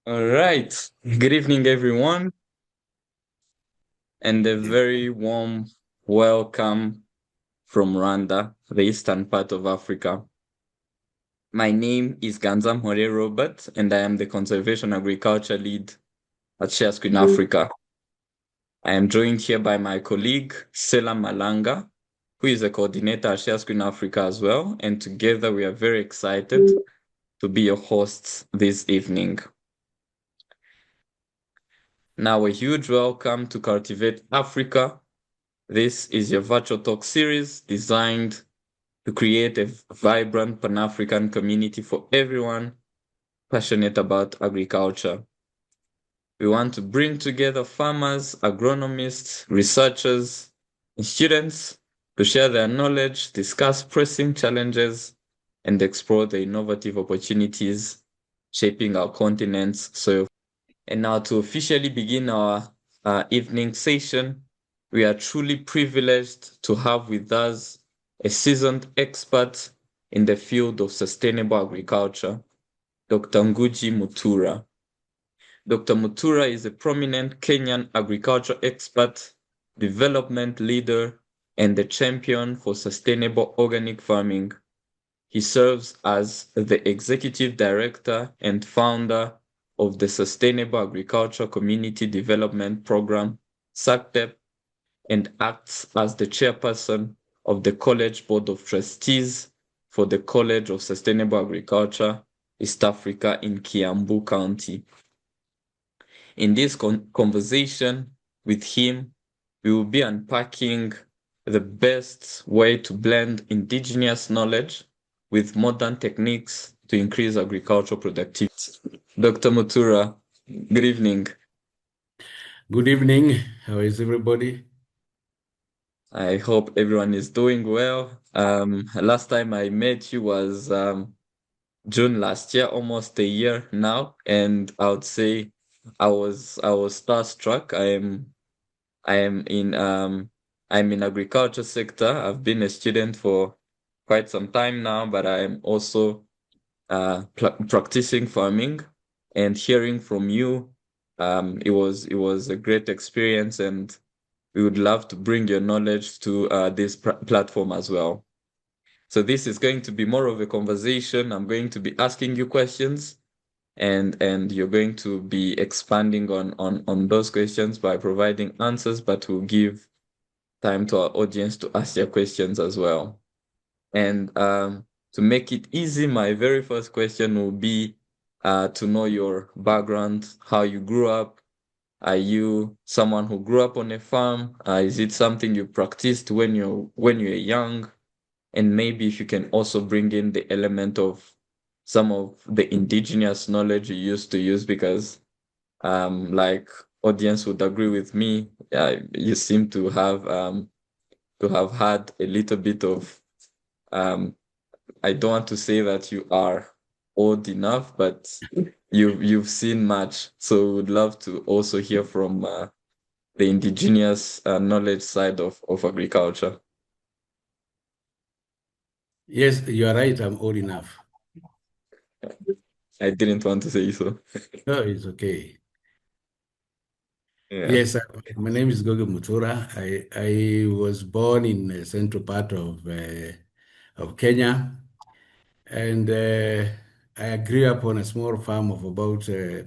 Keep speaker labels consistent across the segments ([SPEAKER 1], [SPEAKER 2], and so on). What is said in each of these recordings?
[SPEAKER 1] All right. Good evening, everyone, and a very warm welcome from Rwanda, the eastern part of Africa. My name is Ganzam Hore Robert, and I am the Conservation Agriculture Lead at ShareScreen Africa. I am joined here by my colleague, Sela Malanga, who is a coordinator at ShareScreen Africa as well, and together we are very excited to be your hosts this evening. Now, a huge welcome to Cultivate Africa. This is your virtual talk series designed to create a vibrant Pan-African community for everyone passionate about agriculture. We want to bring together farmers, agronomists, researchers, and students to share their knowledge, discuss pressing challenges, and explore the innovative opportunities shaping our continent's soil. And now to officially begin our evening session, we are truly privileged to have with us a seasoned expert in the field of sustainable agriculture, Dr. Ngugi Mutuura. Dr. Mutuura is a prominent Kenyan agriculture expert, development leader, and the champion for sustainable organic farming. He serves as the executive director and founder of the Sustainable Agriculture Community Development Program, SACTEP, and acts as the chairperson of the College Board of Trustees for the College of Sustainable Agriculture, East Africa in Kiambu County. In this conversation with him, we will be unpacking the best way to blend indigenous knowledge with modern techniques to increase agricultural productivity. Dr. Mutuura, good evening.
[SPEAKER 2] Good evening. How is everybody?
[SPEAKER 1] I hope everyone is doing well. Last time I met you was June last year, almost a year now, and I would say I was starstruck. I am in agriculture sector. I've been a student for quite some time now, but I am also practicing farming, and hearing from you, it was a great experience, and we would love to bring your knowledge to this platform as well. So this is going to be more of a conversation. I'm going to be asking you questions, and you're going to be expanding on those questions by providing answers, but we'll give time to our audience to ask their questions as well. And to make it easy, my very first question will be to know your background, how you grew up. Are you someone who grew up on a farm? Is it something you practiced when you're young? And maybe if you can also bring in the element of some of the indigenous knowledge you used to use, because like audience would agree with me, you seem to have had a little bit of I don't want to say that you are old enough, but you've seen much. So would love to also hear from the indigenous knowledge side of agriculture.
[SPEAKER 2] Yes, you are right. I'm old enough.
[SPEAKER 1] I didn't want to say so.
[SPEAKER 2] No, it's okay.
[SPEAKER 1] Yeah.
[SPEAKER 2] Yes, my name is Ngugi Mutuura. I was born in the central part of Kenya, and I grew up on a small farm of about 2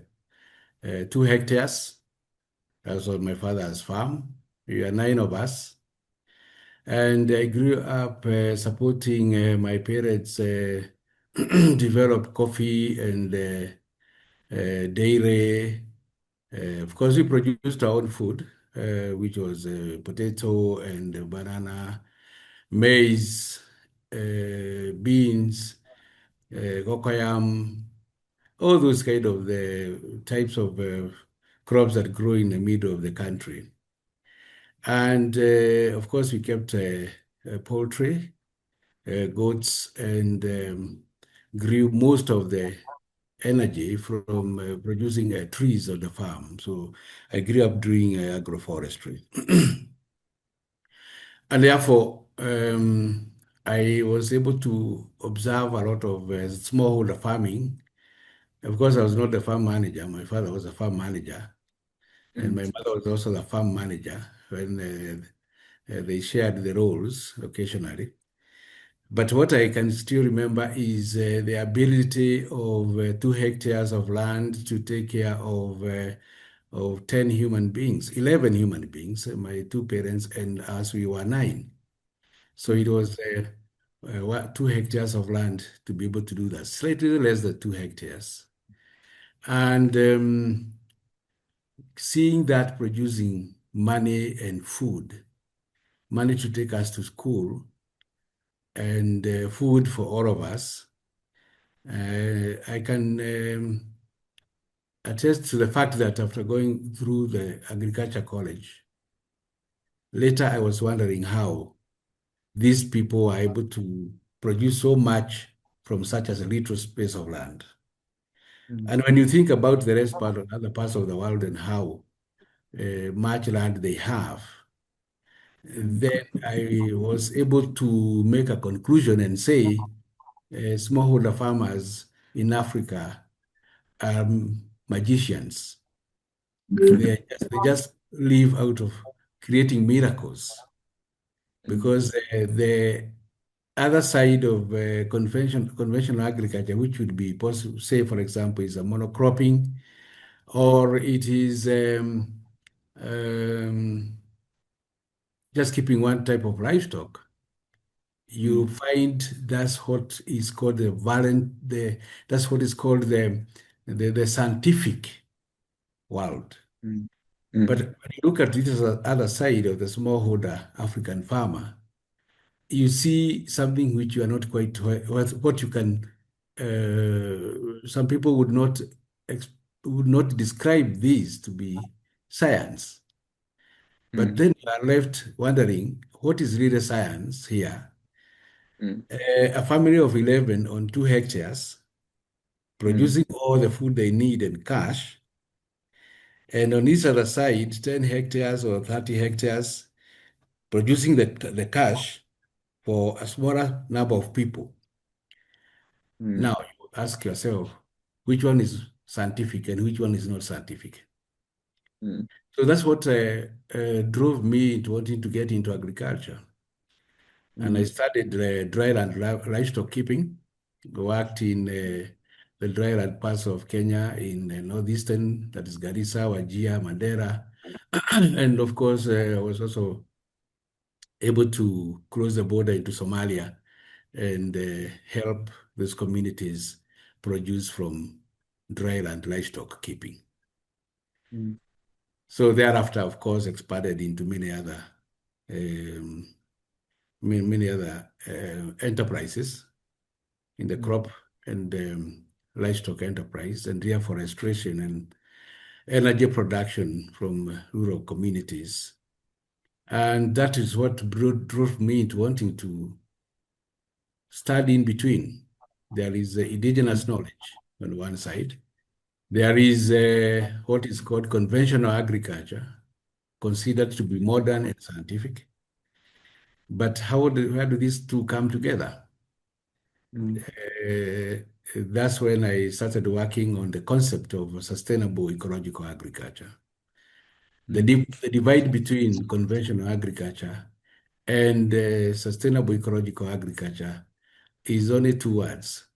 [SPEAKER 2] hectares. That was my father's farm. We are nine of us. And I grew up supporting my parents develop coffee and dairy. Of course, we produced our own food, which was potato and banana, maize, beans, cocoyam, all those kind of the types of crops that grow in the middle of the country. And of course, we kept poultry, goats, and grew most of the energy from producing trees on the farm. So I grew up doing agroforestry. And therefore, I was able to observe a lot of smallholder farming Of course, I was not the farm manager. My father was a farm manager, and
[SPEAKER 1] Mm,
[SPEAKER 2] my mother was also the farm manager when they shared the roles occasionally. But what I can still remember is the ability of 2 hectares of land to take care of 10 human beings, 11 human beings, my two parents and us, we were nine. So it
[SPEAKER 1] mm,
[SPEAKER 2] was 2 hectares of land to be able to do that, slightly less than 2 hectares. And seeing that producing money and food, money to take us to school, and food for all of us, I can attest to the fact that after going through the agriculture college, later I was wondering how these people are able to produce so much from such as a little space of land.
[SPEAKER 1] mm,
[SPEAKER 2] And when you think about the rest part of other parts of the world and how much land they have,
[SPEAKER 1] mm,
[SPEAKER 2] then I was able to make a conclusion and say smallholder farmers in Africa are magicians. They just live out of creating miracles
[SPEAKER 1] mm,
[SPEAKER 2] because the other side of conventional agriculture, which would be possible, say, for example, is a monocropping, or it is um, just keeping one type of livestock. You
[SPEAKER 1] mm,
[SPEAKER 2] find that's what is called that's what is called the scientific world.
[SPEAKER 1] mm,
[SPEAKER 2] But
[SPEAKER 1] mm,
[SPEAKER 2] when you look at this other side of the smallholder African farmer, you see something which you are not quite what you can. Some people ex, would not describe this to be science, but
[SPEAKER 1] mm,
[SPEAKER 2] then you are left wondering what is really science here.
[SPEAKER 1] mm,
[SPEAKER 2] A family of 11 on 2 hectares
[SPEAKER 1] mm,
[SPEAKER 2] producing all the food they need in cash, and on each other side, 10 hectares or 30 hectares producing the cash for a smaller number of people.
[SPEAKER 1] mm,
[SPEAKER 2] Now, you ask yourself, which one is scientific and which one is not scientific?
[SPEAKER 1] mm,
[SPEAKER 2] So that's what drove me into wanting to get into agriculture. And I
[SPEAKER 1] mm,
[SPEAKER 2] started dry land livestock keeping, worked in the dry land parts of Kenya in northeastern, that is Garissa, Wajir, Mandera. And of course, I was also able to cross the border into Somalia and help those communities produce from dry land livestock keeping.
[SPEAKER 1] mm,
[SPEAKER 2] So thereafter, of course, expanded into um, many other enterprises in the
[SPEAKER 1] mm,
[SPEAKER 2] crop and livestock enterprise and reforestation and energy production from rural communities. And that is what drove me into wanting to study in between. There is
[SPEAKER 1] mm,
[SPEAKER 2] indigenous knowledge on one side. There is what is called conventional agriculture, considered to be modern and scientific. But how do these two come together?
[SPEAKER 1] mm,
[SPEAKER 2] That's when I started working on the concept of sustainable ecological agriculture.
[SPEAKER 1] mm,
[SPEAKER 2] The divide between conventional agriculture and sustainable ecological agriculture is only two words: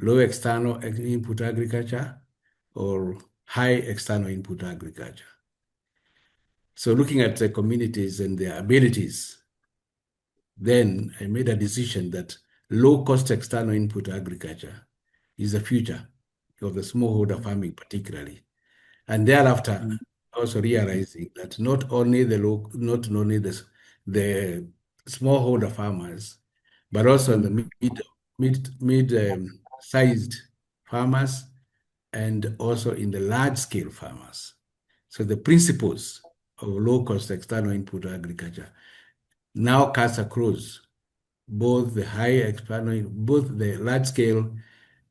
[SPEAKER 2] low external input agriculture or high external input agriculture. So looking at the communities and their abilities, then I made a decision that low cost external input agriculture is the future of the smallholder farming particularly. And thereafter,
[SPEAKER 1] mm,
[SPEAKER 2] also realizing that not only the smallholder farmers, but also
[SPEAKER 1] mm,
[SPEAKER 2] the mid sized farmers and also in the large scale farmers. So the principles of low cost external input agriculture now cuts across both the large scale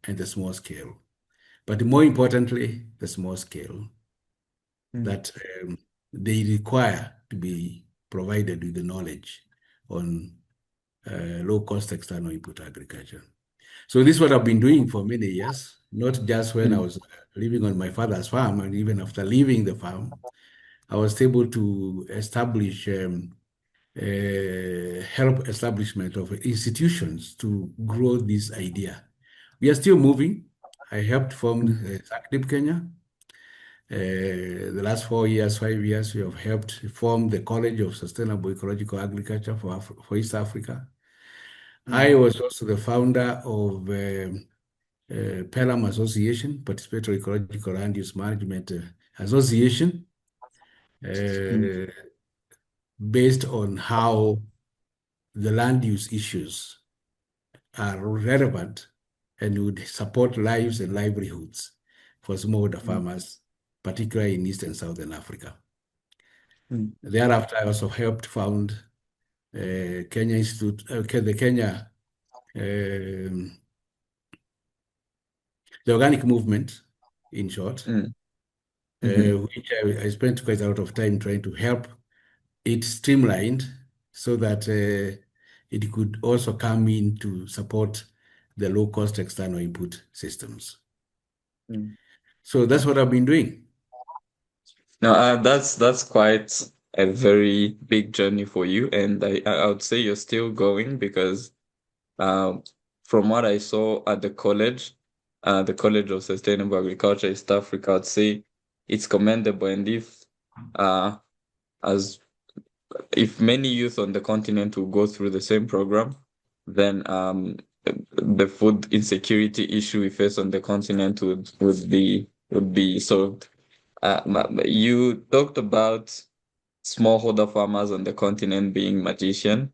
[SPEAKER 2] and the small scale. But more importantly, the small scale
[SPEAKER 1] mm,
[SPEAKER 2] that they require to be provided with the knowledge on low cost external input agriculture. So this is what I've been doing for many years. not just when I
[SPEAKER 1] mm,
[SPEAKER 2] was living on my father's farm, and even after leaving the farm, I was able to establish help establishment of institutions to grow this idea. We are still moving. I helped form
[SPEAKER 1] mm,
[SPEAKER 2] SACDIP Kenya. The last 4 years, 5 years, we have helped form the College of Sustainable Ecological Agriculture for East Africa. I
[SPEAKER 1] mm,
[SPEAKER 2] was also the founder of Pelham Association, Participatory Ecological Land Use Management Association,
[SPEAKER 1] mm,
[SPEAKER 2] uh, based on how the land use issues are relevant and would support lives and livelihoods for smallholder
[SPEAKER 1] mm,
[SPEAKER 2] farmers, particularly in East and Southern Africa.
[SPEAKER 1] mm,
[SPEAKER 2] Thereafter, I also helped found Kenya Institute, the Kenya, the organic movement, in short,
[SPEAKER 1] mm, mhm,
[SPEAKER 2] which I spent quite a lot of time trying to help it streamlined so that it could also come in to support the low-cost external input systems.
[SPEAKER 1] mm.
[SPEAKER 2] So that's what I've been doing.
[SPEAKER 1] Now, that's quite a very big journey for you, and I would say you're still going because um, from what I saw at the College of Sustainable Agriculture East Africa, I'd say it's commendable, and uh, as if many youth on the continent will go through the same program, then the food insecurity issue we face on the continent would be solved. You talked about smallholder farmers on the continent being magician.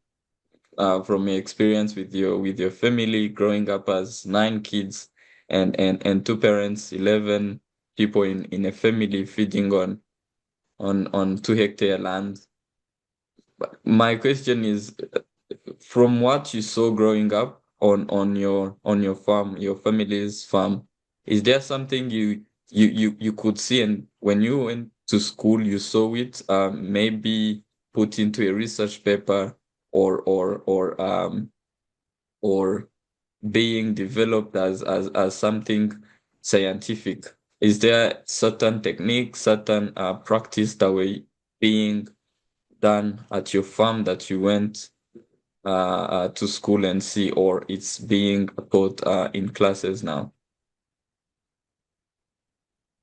[SPEAKER 1] From your experience with your family, growing up as nine kids and two parents, 11 people in a family feeding on 2 hectare land. My question is, from what you saw growing up on your farm, your family's farm, is there something you could see, and when you went to school you saw it, maybe put into a research paper or being developed as something scientific? Is there certain technique, certain practice that were being done at your farm that you went to school and see, or it's being taught in classes now?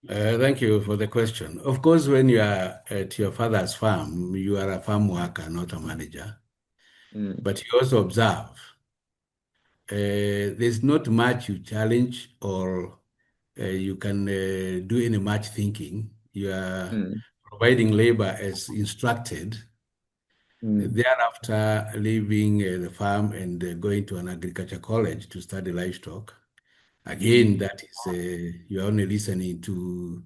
[SPEAKER 2] Thank you for the question. Of course, when you are at your father's farm, you are a farm worker, not a manager.
[SPEAKER 1] Mm,
[SPEAKER 2] But you also observe there's not much you challenge or you can do any much thinking. You are
[SPEAKER 1] mm,
[SPEAKER 2] providing labor as instructed.
[SPEAKER 1] mm,
[SPEAKER 2] Thereafter, leaving the farm and going to an agriculture college to study livestock.
[SPEAKER 1] mm,
[SPEAKER 2] Again, that is, you're only listening to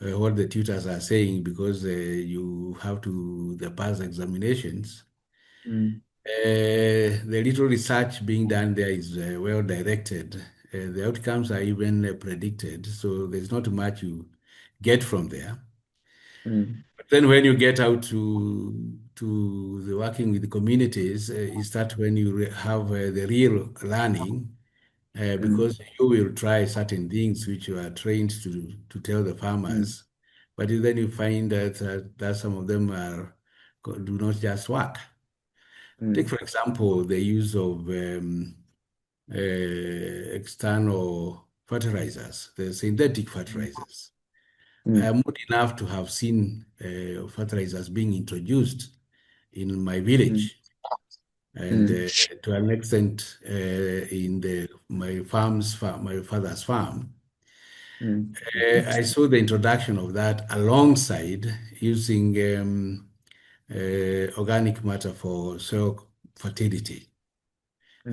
[SPEAKER 2] what the tutors are saying because you have to the past examinations.
[SPEAKER 1] mm,
[SPEAKER 2] The little research being done there is well directed. The outcomes are even predicted, so there's not much you get from there.
[SPEAKER 1] mm,
[SPEAKER 2] But then when you get out to the working with the communities, you start when you have the real learning
[SPEAKER 1] mm,
[SPEAKER 2] because you will try certain things which you are trained to tell the
[SPEAKER 1] mm,
[SPEAKER 2] farmers, but then you find that some of them do not just work. Take,
[SPEAKER 1] mm,
[SPEAKER 2] for example, the use of external fertilizers, the synthetic
[SPEAKER 1] mm,
[SPEAKER 2] fertilizers. I
[SPEAKER 1] mm,
[SPEAKER 2] am old enough to have seen fertilizers being introduced in my village and
[SPEAKER 1] mm,
[SPEAKER 2] to an extent in my father's farm.
[SPEAKER 1] mm,
[SPEAKER 2] I saw the introduction of that alongside using organic matter for soil fertility.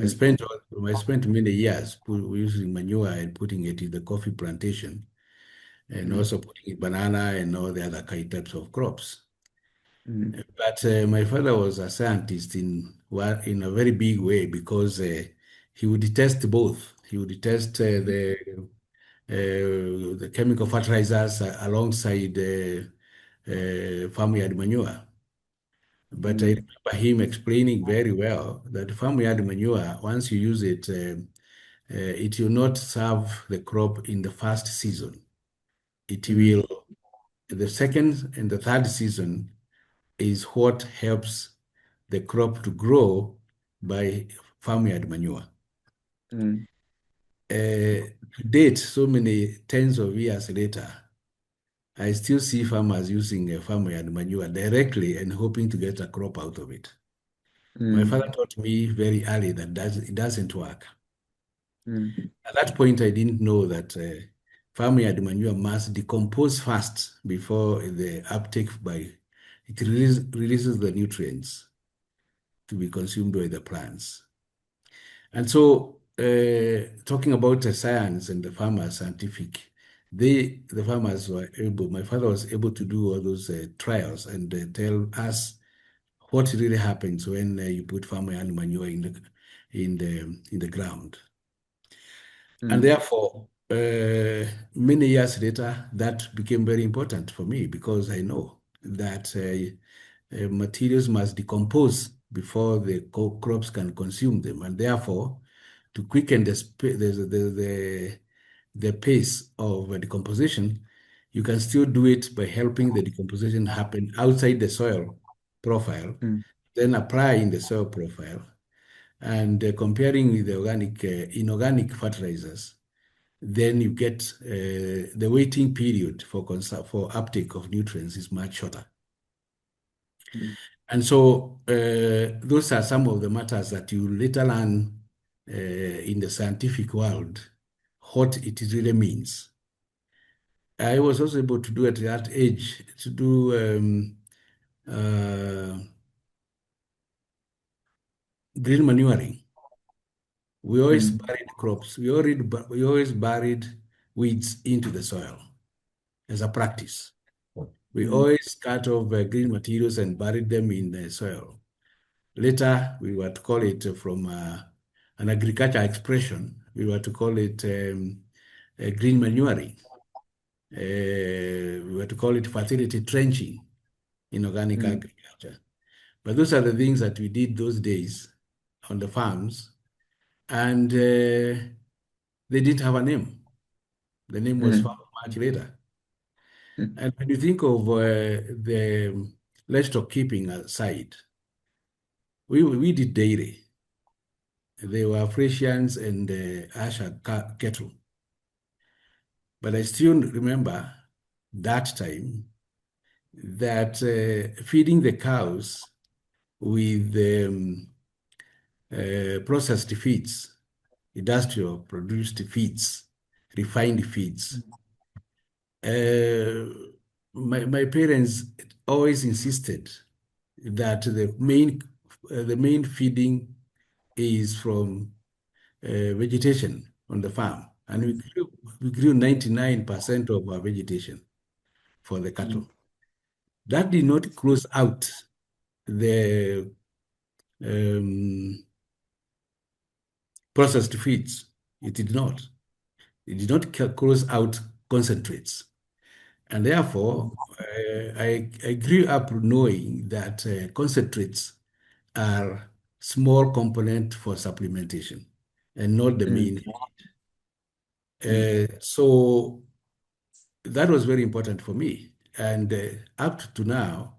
[SPEAKER 2] I
[SPEAKER 1] mm,
[SPEAKER 2] spent I spent many years using manure and putting it in the coffee plantation, and
[SPEAKER 1] mm,
[SPEAKER 2] also putting in banana and all the other types of crops.
[SPEAKER 1] mm,
[SPEAKER 2] But my father was a scientist in a very big way because he would test both. He would test the chemical fertilizers alongside farmyard manure. But I remember him explaining very well that farmyard manure, once you use it it will not serve the crop in the first season. It
[SPEAKER 1] mm,
[SPEAKER 2] will, the second and the third season is what helps the crop to grow by farmyard manure.
[SPEAKER 1] mm,
[SPEAKER 2] To date, so many tens of years later, I still see farmers using farmyard manure directly and hoping to get a crop out of it. My father
[SPEAKER 1] mm,
[SPEAKER 2] taught me very early that it doesn't work.
[SPEAKER 1] mm,
[SPEAKER 2] At that point, I didn't know that farmyard manure must decompose fast before the uptake by it releases the nutrients to be consumed by the plants. And so, talking about the science and the farmers scientific, the farmers were able, my father was able to do all those trials and tell us what really happens when you put farmyard manure in the ground. And
[SPEAKER 1] mm,
[SPEAKER 2] therefore, many years later, that became very important for me because I know that materials must decompose before the crops can consume them. And therefore, to quicken the pace of decomposition, you can still do it by helping the decomposition happen outside the soil profile,
[SPEAKER 1] mm,
[SPEAKER 2] then apply in the soil profile, and comparing with the inorganic fertilizers, then you get the waiting period for uptake of nutrients is much shorter.
[SPEAKER 1] mm,
[SPEAKER 2] And so those are some of the matters that you later learn in the scientific world, what it really means. I was also able to do at that age to do green manuring. We always
[SPEAKER 1] mm,
[SPEAKER 2] buried crops. We always buried weeds into the soil as a practice. We
[SPEAKER 1] mm,
[SPEAKER 2] always cut off green materials and buried them in the soil. Later, we were to call it from an agriculture expression, we were to call it green manuring. We were to call it fertility trenching in organic
[SPEAKER 1] mm,
[SPEAKER 2] agriculture. But those are the things that we did those days on the farms, and they didn't have a name. The name was found
[SPEAKER 1] mm,
[SPEAKER 2] much later.
[SPEAKER 1] mm,
[SPEAKER 2] And when you think of the livestock keeping aside, we did dairy. They were Frisians and Asher cattle. But I still remember that time that feeding the cows with processed feeds, industrial produced feeds, refined feeds. Uh, my parents always insisted that the main feeding is from vegetation on the farm, and we
[SPEAKER 1] mm,
[SPEAKER 2] grew 99% of our vegetation for the
[SPEAKER 1] mm,
[SPEAKER 2] cattle. That did not close out the um, processed feeds. It did not. It did not close out concentrates. And therefore, I grew up knowing that concentrates are small component for supplementation and not the
[SPEAKER 1] mm,
[SPEAKER 2] main.
[SPEAKER 1] mm,
[SPEAKER 2] So that was very important for me. And up to now,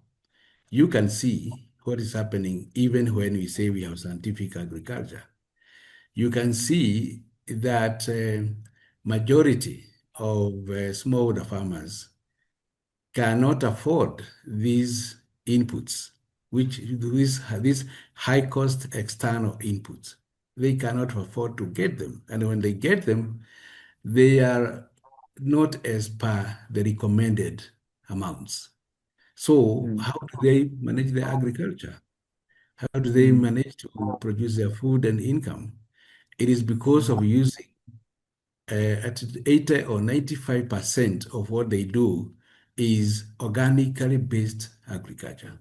[SPEAKER 2] you can see what is happening even when we say we have scientific agriculture. You can see that majority of smallholder farmers cannot afford these inputs, which these high cost external inputs. They cannot afford to get them. And when they get them, they are not as per the recommended amounts. So
[SPEAKER 1] mm,
[SPEAKER 2] how do they manage their agriculture? How do they
[SPEAKER 1] mm,
[SPEAKER 2] manage to produce their food and income? It is because of using at 80 or 95% of what they do is organically based agriculture.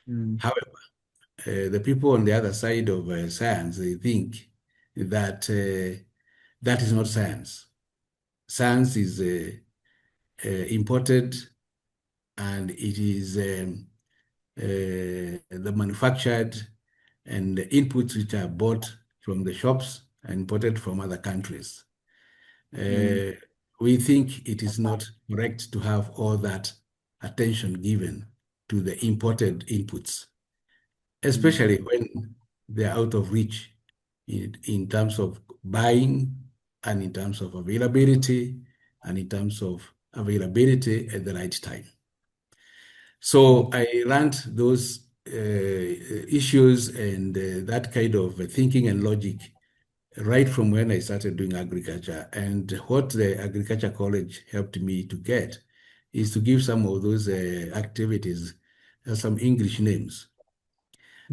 [SPEAKER 1] mm,
[SPEAKER 2] However, the people on the other side of science, they think that that is not science. Science is imported, and it is the manufactured and the inputs which are bought from the shops and imported from other countries.
[SPEAKER 1] Mm,
[SPEAKER 2] We think it is not correct to have all that attention given to the imported inputs,
[SPEAKER 1] mm,
[SPEAKER 2] especially when they're out of reach in terms of buying and in terms of availability and in terms of availability at the right time. So
[SPEAKER 1] mm,
[SPEAKER 2] I learned those issues and that kind of thinking and logic right from when I started doing agriculture. And what the agriculture college helped me to get is to give some of those activities some English names.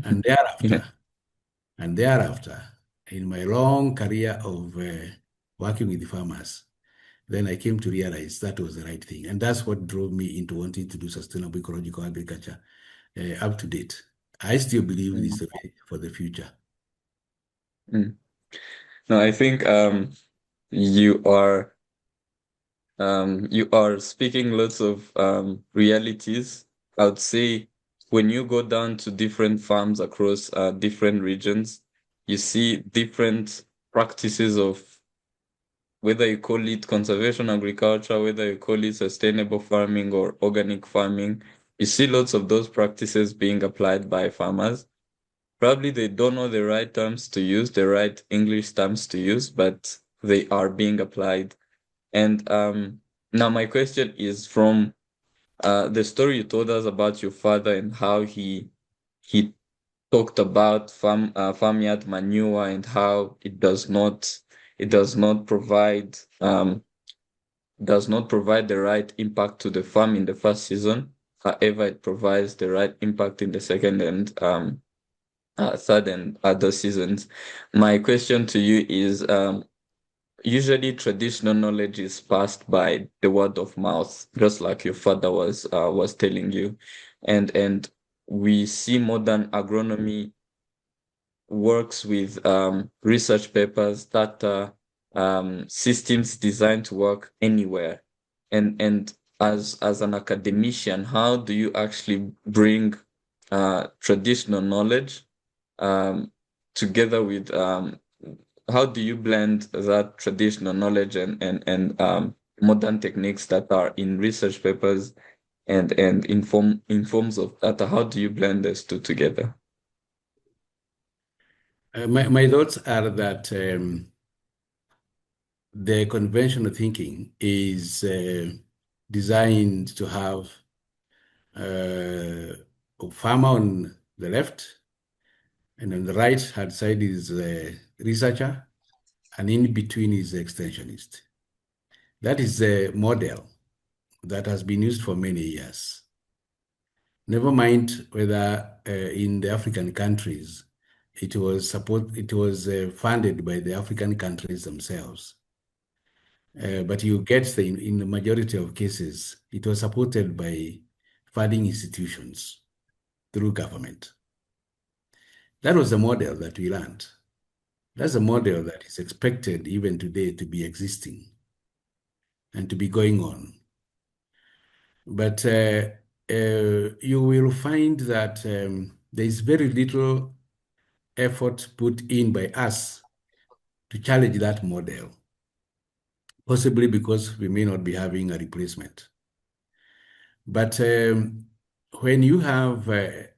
[SPEAKER 2] And
[SPEAKER 1] yeah.
[SPEAKER 2] thereafter, and thereafter, in my long career of working with the farmers, then I came to realize that was the right thing. And that's what drove me into wanting to do sustainable ecological agriculture up to date. I still believe this is
[SPEAKER 1] Mm,
[SPEAKER 2] the way for the future.
[SPEAKER 1] mm. No, I think you are you are speaking lots of realities. I would say when you go down to different farms across different regions, you see different practices of whether you call it conservation agriculture, whether you call it sustainable farming or organic farming. You see lots of those practices being applied by farmers. Probably they don't know the right terms to use, the right English terms to use, but they are being applied. And now my question is from the story you told us about your father and how he talked about farmyard manure and how it does not provide the right impact to the farm in the first season. However, it provides the right impact in the second and third and other seasons. My question to you is usually traditional knowledge is passed by the word of mouth, just like your father was telling you. And we see modern agronomy works with research papers that are systems designed to work anywhere. And as an academician, how do you actually bring traditional knowledge um, together with how do you blend that traditional knowledge and modern techniques that are in research papers and in forms of data? How do you blend those two together?
[SPEAKER 2] My thoughts are that the conventional thinking is designed to have a farmer on the left, and on the right hand side is a researcher, and in between is the extensionist. That is the model that has been used for many years. Never mind whether in the African countries it was funded by the African countries themselves. But you get in the majority of cases, it was supported by funding institutions through government. That was the model that we learned. That's a model that is expected even today to be existing and to be going on. But you will find that there is very little effort put in by us to challenge that model, possibly because we may not be having a replacement. But when you have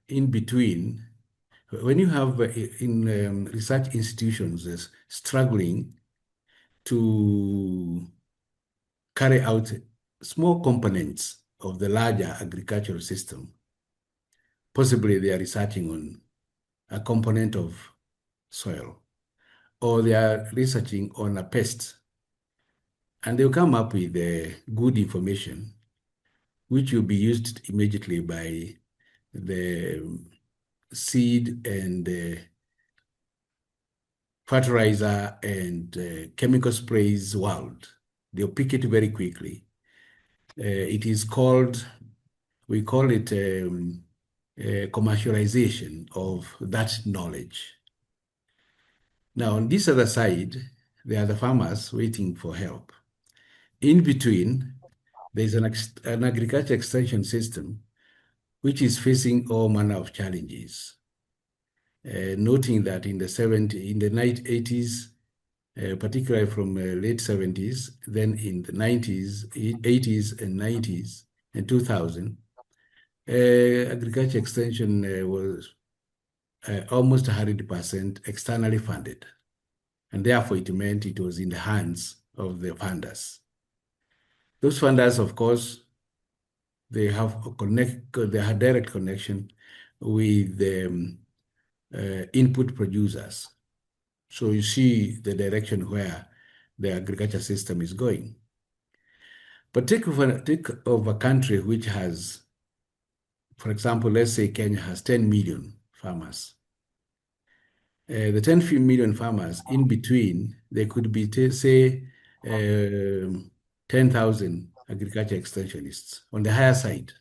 [SPEAKER 2] in between, when you have in research institutions struggling to carry out small components of the larger agricultural system, possibly they are researching on a component of soil, or they are researching on a pest, and they'll come up with good information, which will be used immediately by the seed and fertilizer and chemical sprays world. They'll pick it very quickly. It is called, we call it commercialization of that knowledge. Now, on this other side, there are the farmers waiting for help. In between, there's an agriculture extension system which is facing all manner of challenges. Noting that in the 80s, particularly from late 70s, then in the 90s, 80s and 90s and 2000, agriculture extension was almost 100% externally funded. And therefore, it meant it was in the hands of the funders. Those funders, of course, they have direct connection with the input producers. So you see the direction where the agriculture system is going. But take of a country which has, for example, let's say Kenya has 10 million farmers. The 10 million farmers, in between, they could be, say, 10,000 agriculture extensionists on the higher side.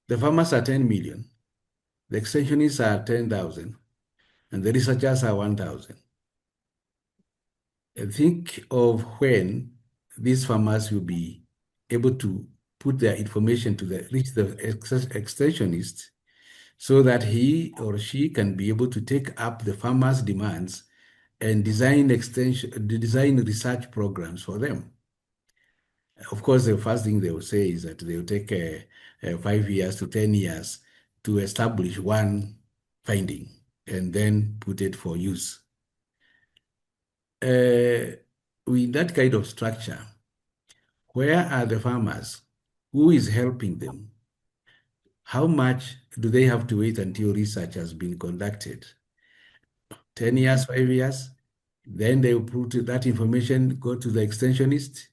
[SPEAKER 2] The farmers are 10 million, the extensionists are 10,000, and the researchers are 1,000. Think of when these farmers will be able to put their information to reach the extensionist so that he or she can be able to take up the farmers' demands and design research programs for them. Of course, the first thing they will say is that they will take 5 years to 10 years to establish one finding and then put it for use. With that kind of structure, where are the farmers? Who is helping them? How much do they have to wait until research has been conducted? 10 years, 5 years? Then they will put that information, go to the extensionist.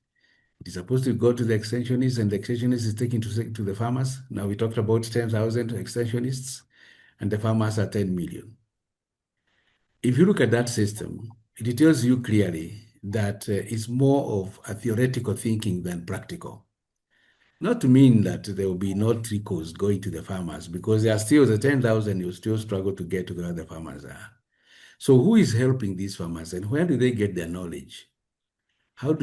[SPEAKER 2] It is supposed to go to the extensionist, and the extensionist is taken to the farmers. Now we talked about 10,000 extensionists, and the farmers are 10 million. If you look at that system, it tells you clearly that it's more of a theoretical thinking than practical. Not to mean that there will be no trickles going to the farmers, because there are still the 10,000 you still struggle to get to where the farmers are. So who is helping these farmers, and where do they get their knowledge? How are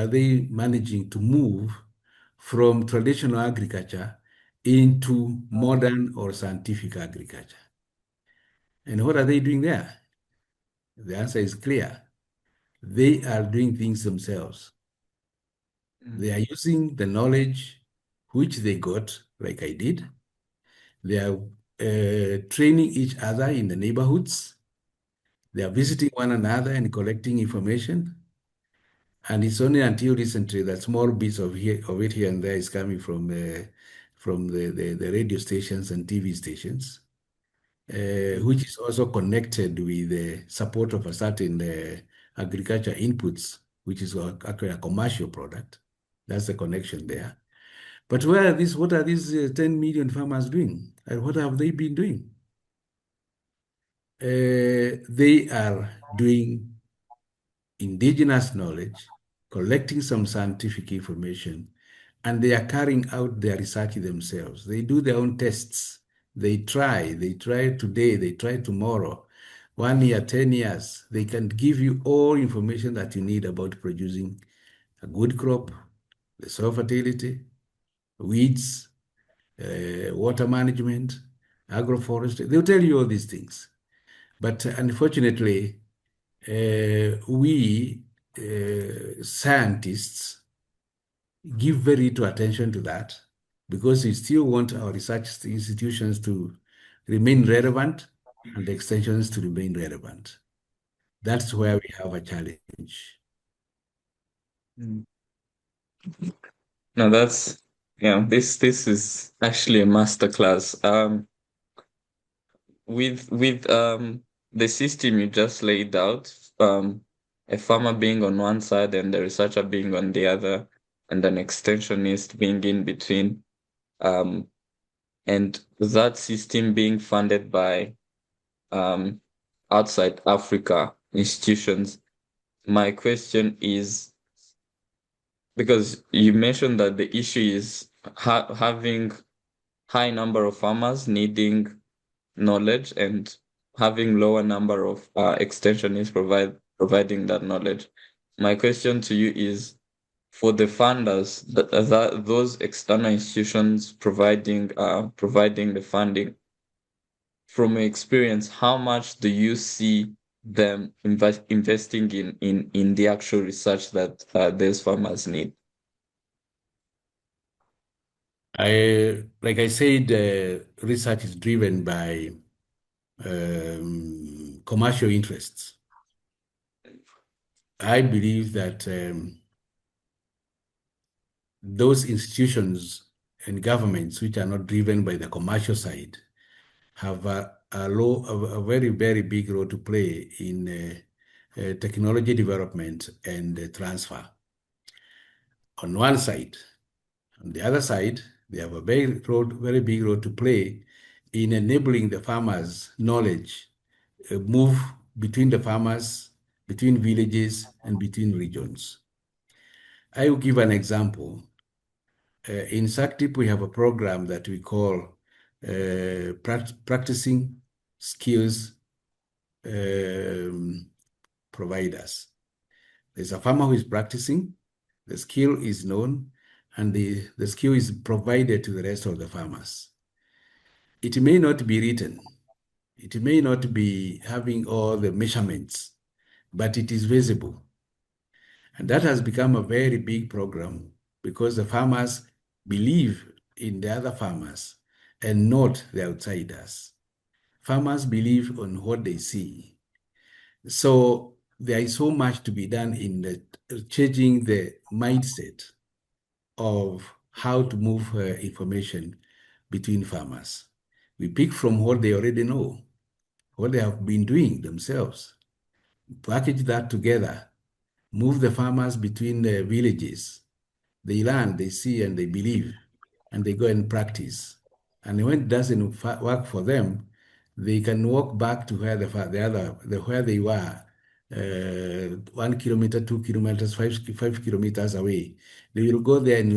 [SPEAKER 2] they managing to move from traditional agriculture into modern or scientific agriculture? And what are they doing there? The answer is clear. They are doing things themselves. They are using the knowledge which they got, like I did. They are training each other in the neighborhoods. They are visiting one another and collecting information. And it's only until recently that small bits of it here and there is coming from the radio stations and TV stations, which is also connected with the support of a certain agriculture inputs, which is actually a commercial product. That's the connection there. But what are these 10 million farmers doing? And what have they been doing? They are doing indigenous knowledge, collecting some scientific information, and they are carrying out their research themselves. They do their own tests. They try today, they try tomorrow. 1 year, 10 years, they can give you all information that you need about producing a good crop, the soil fertility, weeds, water management, agroforestry. They'll tell you all these things. But unfortunately, we scientists give very little attention to that because we still want our research institutions to remain relevant and the extensions to remain relevant. That's where we have a challenge.
[SPEAKER 1] Mm. No, this is actually a masterclass. With the system you just laid out, a farmer being on one side and the researcher being on the other, and an extensionist being in between, and that system being funded by outside Africa institutions. My question is, because you mentioned that the issue is having high number of farmers needing knowledge and having lower number of extensionists providing that knowledge. My question to you is, for the funders, those external institutions providing the funding, from your experience, how much do you see them investing in the actual research that those farmers need?
[SPEAKER 2] Like I said, research is driven by commercial interests. I believe that those institutions and governments which are not driven by the commercial side have a very, very big role to play in technology development and transfer. On one side, on the other side, they have a very big role to play in enabling the farmers' knowledge move between the farmers, between villages, and between regions. I will give an example. In SACTIP, we have a program that we call practicing skills providers. There's a farmer who is practicing, the skill is known, and the skill is provided to the rest of the farmers. It may not be written, it may not be having all the measurements, but it is visible. And that has become a very big program because the farmers believe in the other farmers and not the outsiders. Farmers believe on what they see. So there is so much to be done in changing the mindset of how to move information between farmers. We pick from what they already know, what they have been doing themselves, package that together, move the farmers between the villages. They learn, they see, and they believe, and they go and practice. And when it doesn't work for them, they can walk back to where where they were, 1 kilometer, 2 kilometers, five kilometers away. They will go there and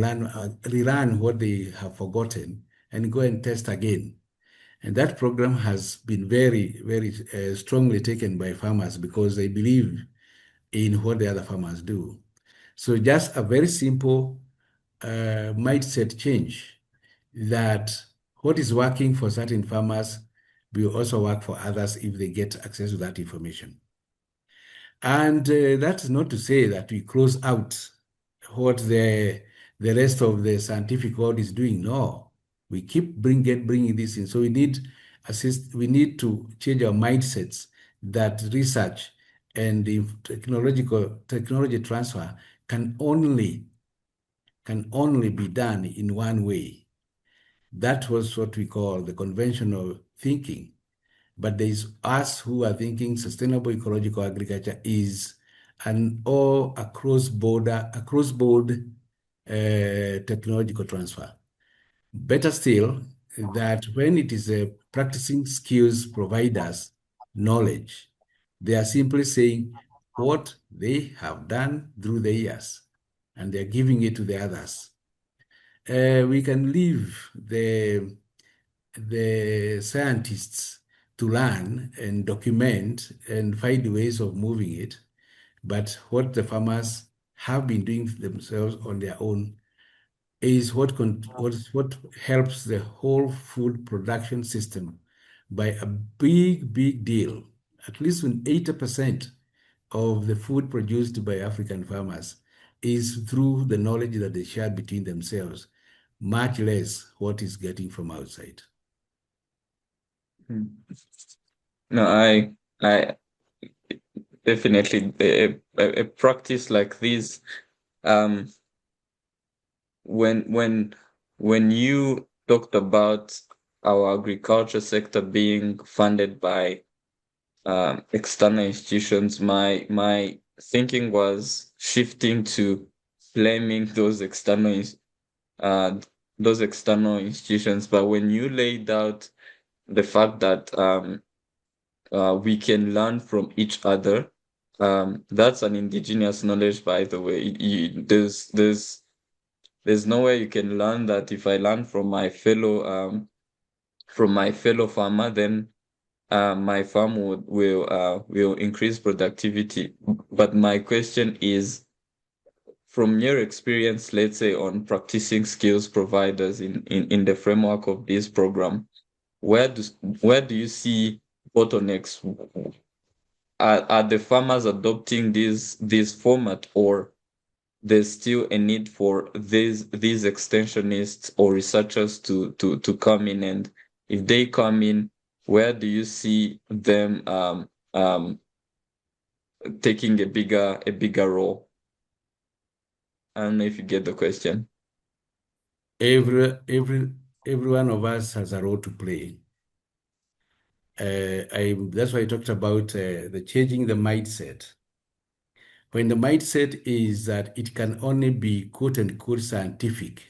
[SPEAKER 2] relearn what they have forgotten and go and test again. And that program has been very, very strongly taken by farmers because they believe in what the other farmers do. So just a very simple mindset change that what is working for certain farmers will also work for others if they get access to that information. And that's not to say that we close out what the rest of the scientific world is doing. No, we keep bringing this in. So we need to change our mindsets that research and the technology transfer can only be done in one way. That was what we call the conventional thinking. But there's us who are thinking sustainable ecological agriculture is an all across-board technological transfer. Better still, that when it is a practicing skills providers knowledge, they are simply saying what they have done through the years, and they're giving it to the others. We can leave the scientists to learn and document and find ways of moving it. But what the farmers have been doing themselves on their own is what helps the whole food production system by a big deal. At least 80% of the food produced by African farmers is through the knowledge that they share between themselves, much less what is getting from outside.
[SPEAKER 1] Mm. No, I definitely a practice like this. Um, when you talked about our agriculture sector being funded by external institutions, my thinking was shifting to blaming uh, those external institutions. But when you laid out the fact that we can learn from each other, that's an indigenous knowledge, by the way. There's nowhere you can learn that if I learn from my fellow farmer, then my farm will increase productivity. But my question is, from your experience, let's say on practicing skills providers in the framework of this program, where do where do you see bottlenecks? Are the farmers adopting this format, or there's still a need for these extensionists or researchers to come in? And if they come in, where do you see them taking a bigger role? I don't know if you get the question.
[SPEAKER 2] Every every every one of us has a role to play. That's why I talked about the changing the mindset. When the mindset is that it can only be quote unquote scientific,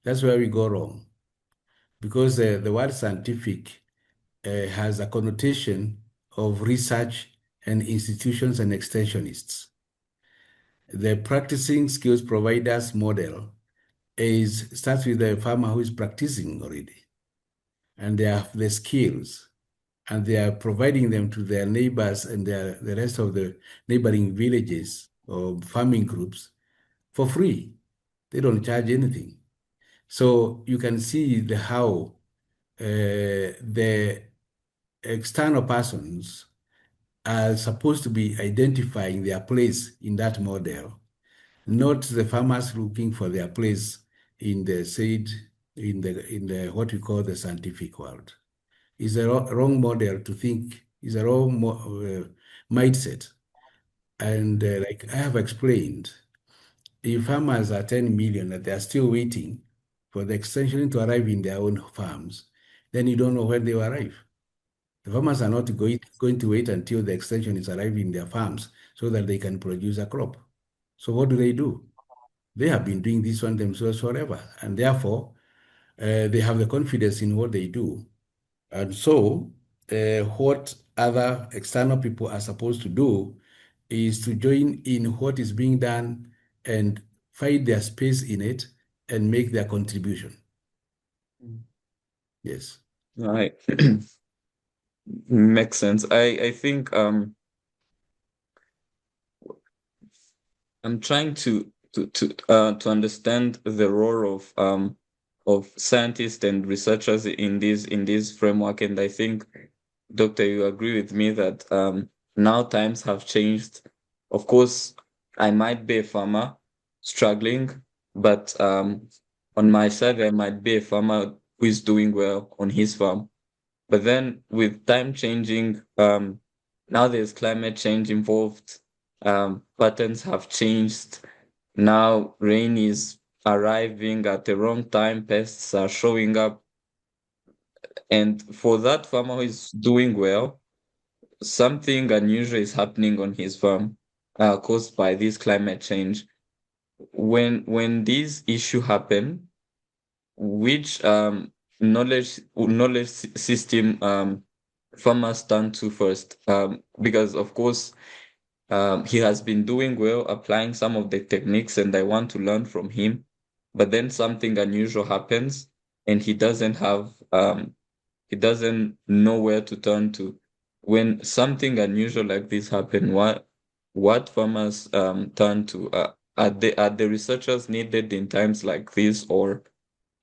[SPEAKER 2] that's where we go wrong. Because the word scientific has a connotation of research and institutions and extensionists. The practicing skills providers model starts with the farmer who is practicing already, and they have the skills, and they are providing them to their neighbors and the rest of the neighboring villages or farming groups for free. They don't charge anything. So you can see how the external persons are supposed to be identifying their place in that model, not the farmers looking for their place in the said in the what we call the scientific world. Is a wrong model to think, is a wrong mindset. And like I have explained, if farmers are 10 million and they are still waiting for the extension to arrive in their own farms, then you don't know when they will arrive. The farmers are not going to wait until the extension is arriving in their farms so that they can produce a crop. So what do? They have been doing this one themselves forever, and therefore they have the confidence in what they do. And so, what other external people are supposed to do is to join in what is being done and find their space in it and make their contribution. Yes.
[SPEAKER 1] Right. Makes sense. I think I'm trying to understand the role of scientists and researchers in this framework. And I think, Doctor, you agree with me that now times have changed. Of course, I might be a farmer struggling, but on my side, I might be a farmer who is doing well on his farm. But then with time changing, now there's climate change involved. Patterns have changed. Now rain is arriving at the wrong time, pests are showing up. And for that farmer who is doing well, something unusual is happening on his farm, caused by this climate change. When these issue happen, which knowledge system farmers turn to first? Because of course, he has been doing well, applying some of the techniques, and I want to learn from him. But then something unusual happens, and he doesn't know where to turn to. When something unusual like this happen, what farmers turn to? Are the researchers needed in times like this, or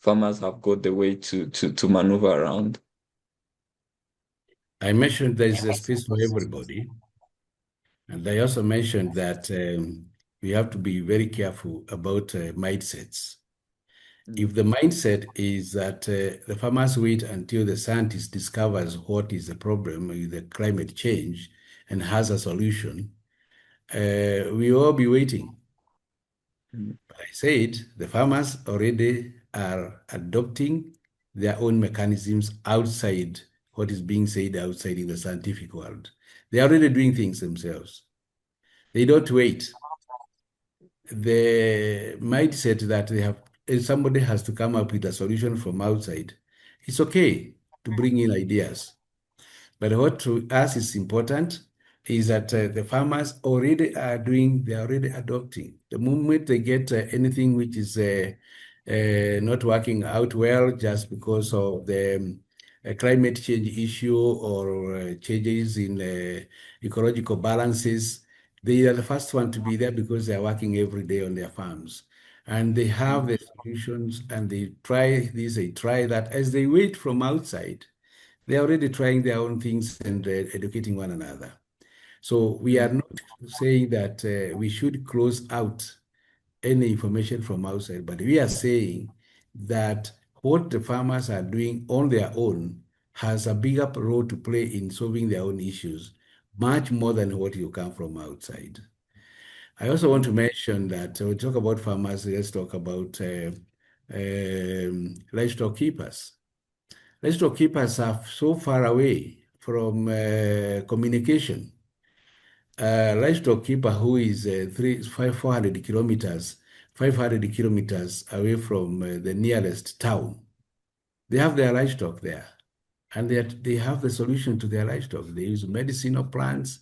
[SPEAKER 1] farmers have got the way to maneuver around?
[SPEAKER 2] I mentioned there is a space for everybody. And I also mentioned that we have to be very careful about mindsets.
[SPEAKER 1] Mm.
[SPEAKER 2] If the mindset is that the farmers wait until the scientist discovers what is the problem with the climate change and has a solution, we will all be waiting.
[SPEAKER 1] Mm.
[SPEAKER 2] But I said the farmers already are adopting their own mechanisms outside what is being said outside in the scientific world. They are already doing things themselves. They don't wait. The mindset that they have, if somebody has to come up with a solution from outside, it's okay to bring in ideas. But what to us is important is that the farmers already are doing, they're already adopting. The moment they get anything which is not working out well just because of the climate change issue or changes in ecological balances, they are the first one to be there because they are working every day on their farms. and they have the solutions, and they try this, they try that. As they wait from outside, they're already trying their own things and educating one another. So we are
[SPEAKER 1] Mm,
[SPEAKER 2] not saying that we should close out any information from outside, but we are saying that what the farmers are doing on their own has a bigger role to play in solving their own issues, much more than what you come from outside. I also want to mention that when we talk about farmers, let's talk about livestock keepers. Livestock keepers are so far away from communication. Livestock keeper who is 400 kilometers, 500 kilometers away from the nearest town. They have their livestock there, and they have the solution to their livestock. They use medicinal plants.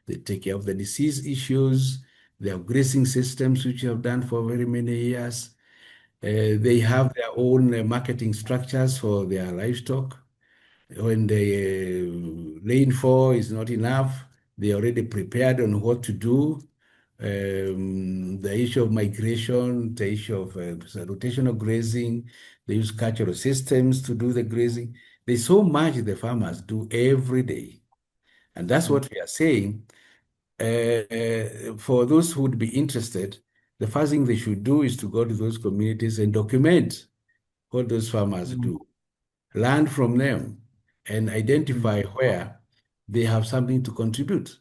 [SPEAKER 2] They take care of the disease issues. They have grazing systems, which they have done for very many years. They
[SPEAKER 1] mm,
[SPEAKER 2] have their own marketing structures for their livestock. When the rainfall is not enough, they already prepared on what to do. The issue of migration, the issue of rotational grazing, they use cultural systems to do the grazing. There's so much the farmers do every day. And that's
[SPEAKER 1] mm,
[SPEAKER 2] what we are saying. For those who would be interested, the first thing they should do is to go to those communities and document what those farmers
[SPEAKER 1] mm,
[SPEAKER 2] do, learn from them, and
[SPEAKER 1] mm,
[SPEAKER 2] identify where they have something to contribute,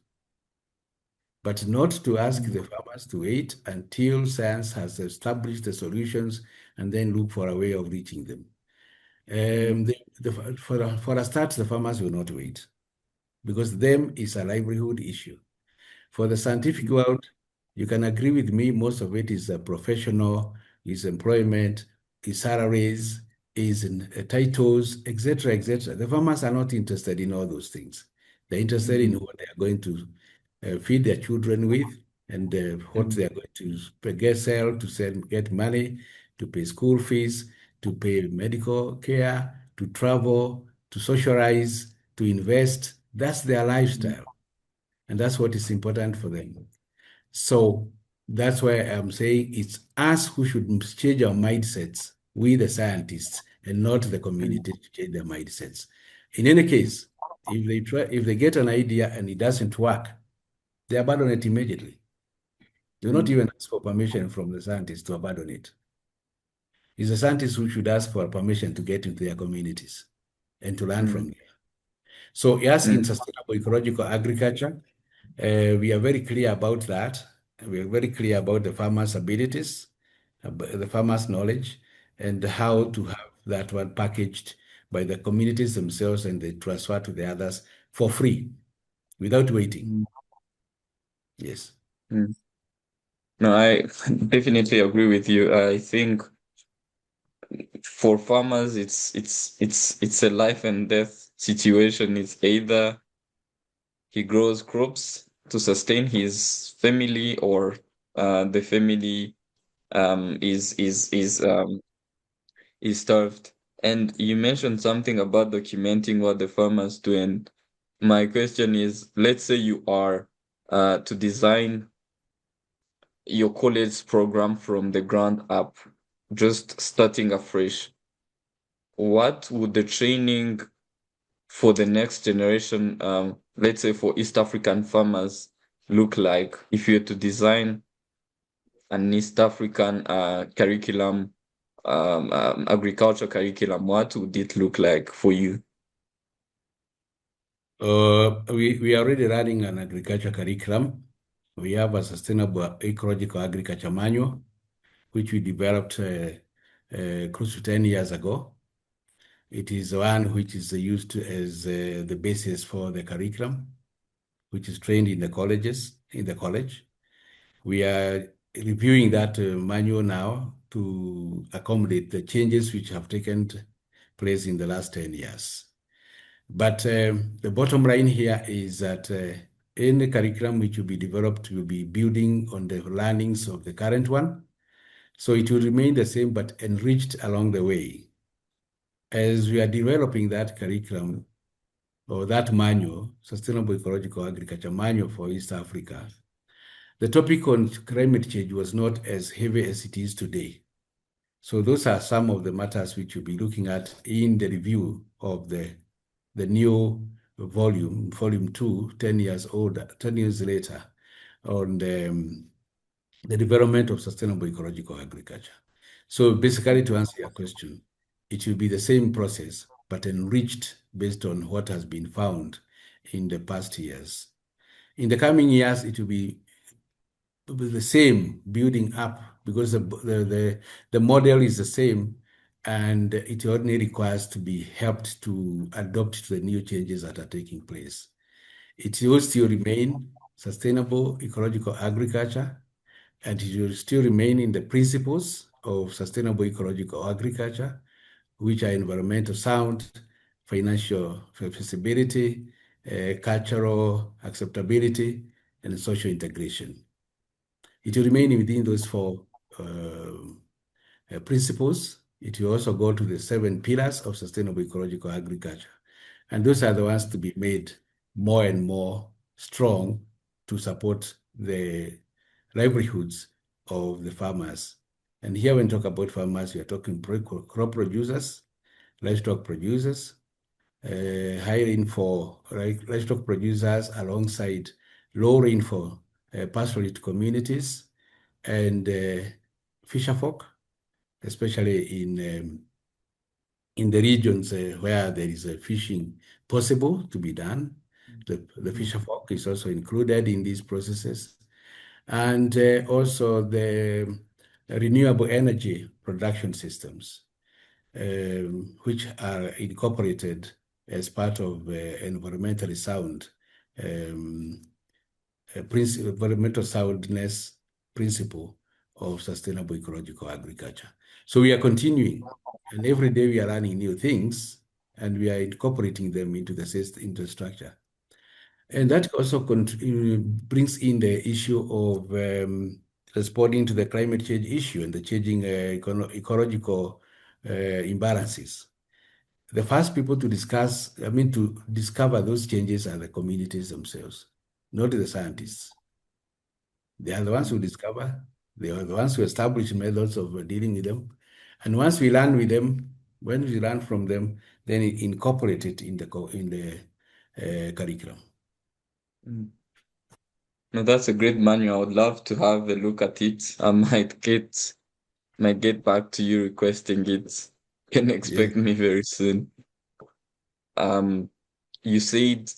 [SPEAKER 2] but not to ask
[SPEAKER 1] mm,
[SPEAKER 2] the farmers to wait until science has established the solutions and then look for a way of reaching them.
[SPEAKER 1] mm,
[SPEAKER 2] For a start, the farmers will not wait because them is a livelihood issue. For the scientific
[SPEAKER 1] mm,
[SPEAKER 2] world, you can agree with me, most of it is professional, is employment, is salaries, is in, titles, etc., etc. The farmers are not interested in all those things. They're interested in
[SPEAKER 1] mm,
[SPEAKER 2] what they are going to feed their children with, and what
[SPEAKER 1] mm,
[SPEAKER 2] they are going to get money, to pay school fees, to pay medical care, to travel, to socialize, to invest. That's their
[SPEAKER 1] mm,
[SPEAKER 2] lifestyle. And that's what is important for them. So that's why I'm saying it's us who should change our mindsets, we the scientists, and not the
[SPEAKER 1] mm,
[SPEAKER 2] community to change their mindsets. In any case, if they get an idea and it doesn't work, they abandon it immediately. Do not
[SPEAKER 1] mm,
[SPEAKER 2] even ask for permission from the scientists to abandon it. It's the scientists who should ask for permission to get into their communities and to learn from
[SPEAKER 1] mm,
[SPEAKER 2] them. So yes, in
[SPEAKER 1] mm,
[SPEAKER 2] sustainable ecological agriculture, we are very clear about that. We are very clear about the farmers' abilities, the farmers' knowledge, and how to have that one packaged by the communities themselves and they transfer to the others for free without waiting.
[SPEAKER 1] mm,
[SPEAKER 2] Yes.
[SPEAKER 1] mm. No, I definitely agree with you. I think for farmers, it's a life and death situation. It's either he grows crops to sustain his family, or the family is starved. And you mentioned something about documenting what the farmers do. And my question is, let's say you are to design your college program from the ground up, just starting afresh. What would the training for the next generation, let's say for East African farmers, look like if you were to design an East African curriculum, agriculture curriculum? What would it look like for you?
[SPEAKER 2] We are already running an agriculture curriculum. We have a sustainable ecological agriculture manual, which we developed close to 10 years ago. It is one which is used as the basis for the curriculum, which is trained in the colleges, in the college. We are reviewing that manual now to accommodate the changes which have taken place in the last 10 years. But the bottom line here is that any curriculum which will be developed will be building on the learnings of the current one. So it will remain the same, but enriched along the way. As we are developing that curriculum or that manual, Sustainable Ecological Agriculture Manual for East Africa, the topic on climate change was not as heavy as it is today. So those are some of the matters which we'll be looking at in the review of the new volume 2, 10 years older, 10 years later, on the development of sustainable ecological agriculture. So basically, to answer your question, it will be the same process, but enriched based on what has been found in the past years. In the coming years, it will be the same building up because the model is the same, and it only requires to be helped to adopt to the new changes that are taking place. It will still remain sustainable ecological agriculture, and it will still remain in the principles of sustainable ecological agriculture, which are environmental sound, financial feasibility, cultural acceptability, and social integration. It will remain within those four principles. It will also go to the 7 pillars of sustainable ecological agriculture. And those are the ones to be made more and more strong to support the livelihoods of the farmers. And here, when we talk about farmers, we are talking crop producers, livestock producers, high rainfall livestock producers alongside low rainfall pastoralist communities, and fisherfolk, especially in the regions where there is fishing possible to be done. The fisherfolk is also included in these processes. And also the renewable energy production systems, which are incorporated as part of environmentally sound environmental soundness principle of sustainable ecological agriculture. So we are continuing, and every day we are learning new things, and we are incorporating them into the system, into the structure. And that also brings in the issue of responding to the climate change issue and the changing ecological imbalances. The first people to to discover those changes are the communities themselves, not the scientists. They are the ones who discover, they are the ones who establish methods of dealing with them. And once we learn with them, when we learn from them, then incorporate it in the curriculum.
[SPEAKER 1] No, that's a great manual. I would love to have a look at it. I might get back to you requesting it. You can
[SPEAKER 2] Yes.
[SPEAKER 1] expect me very soon. Um, you said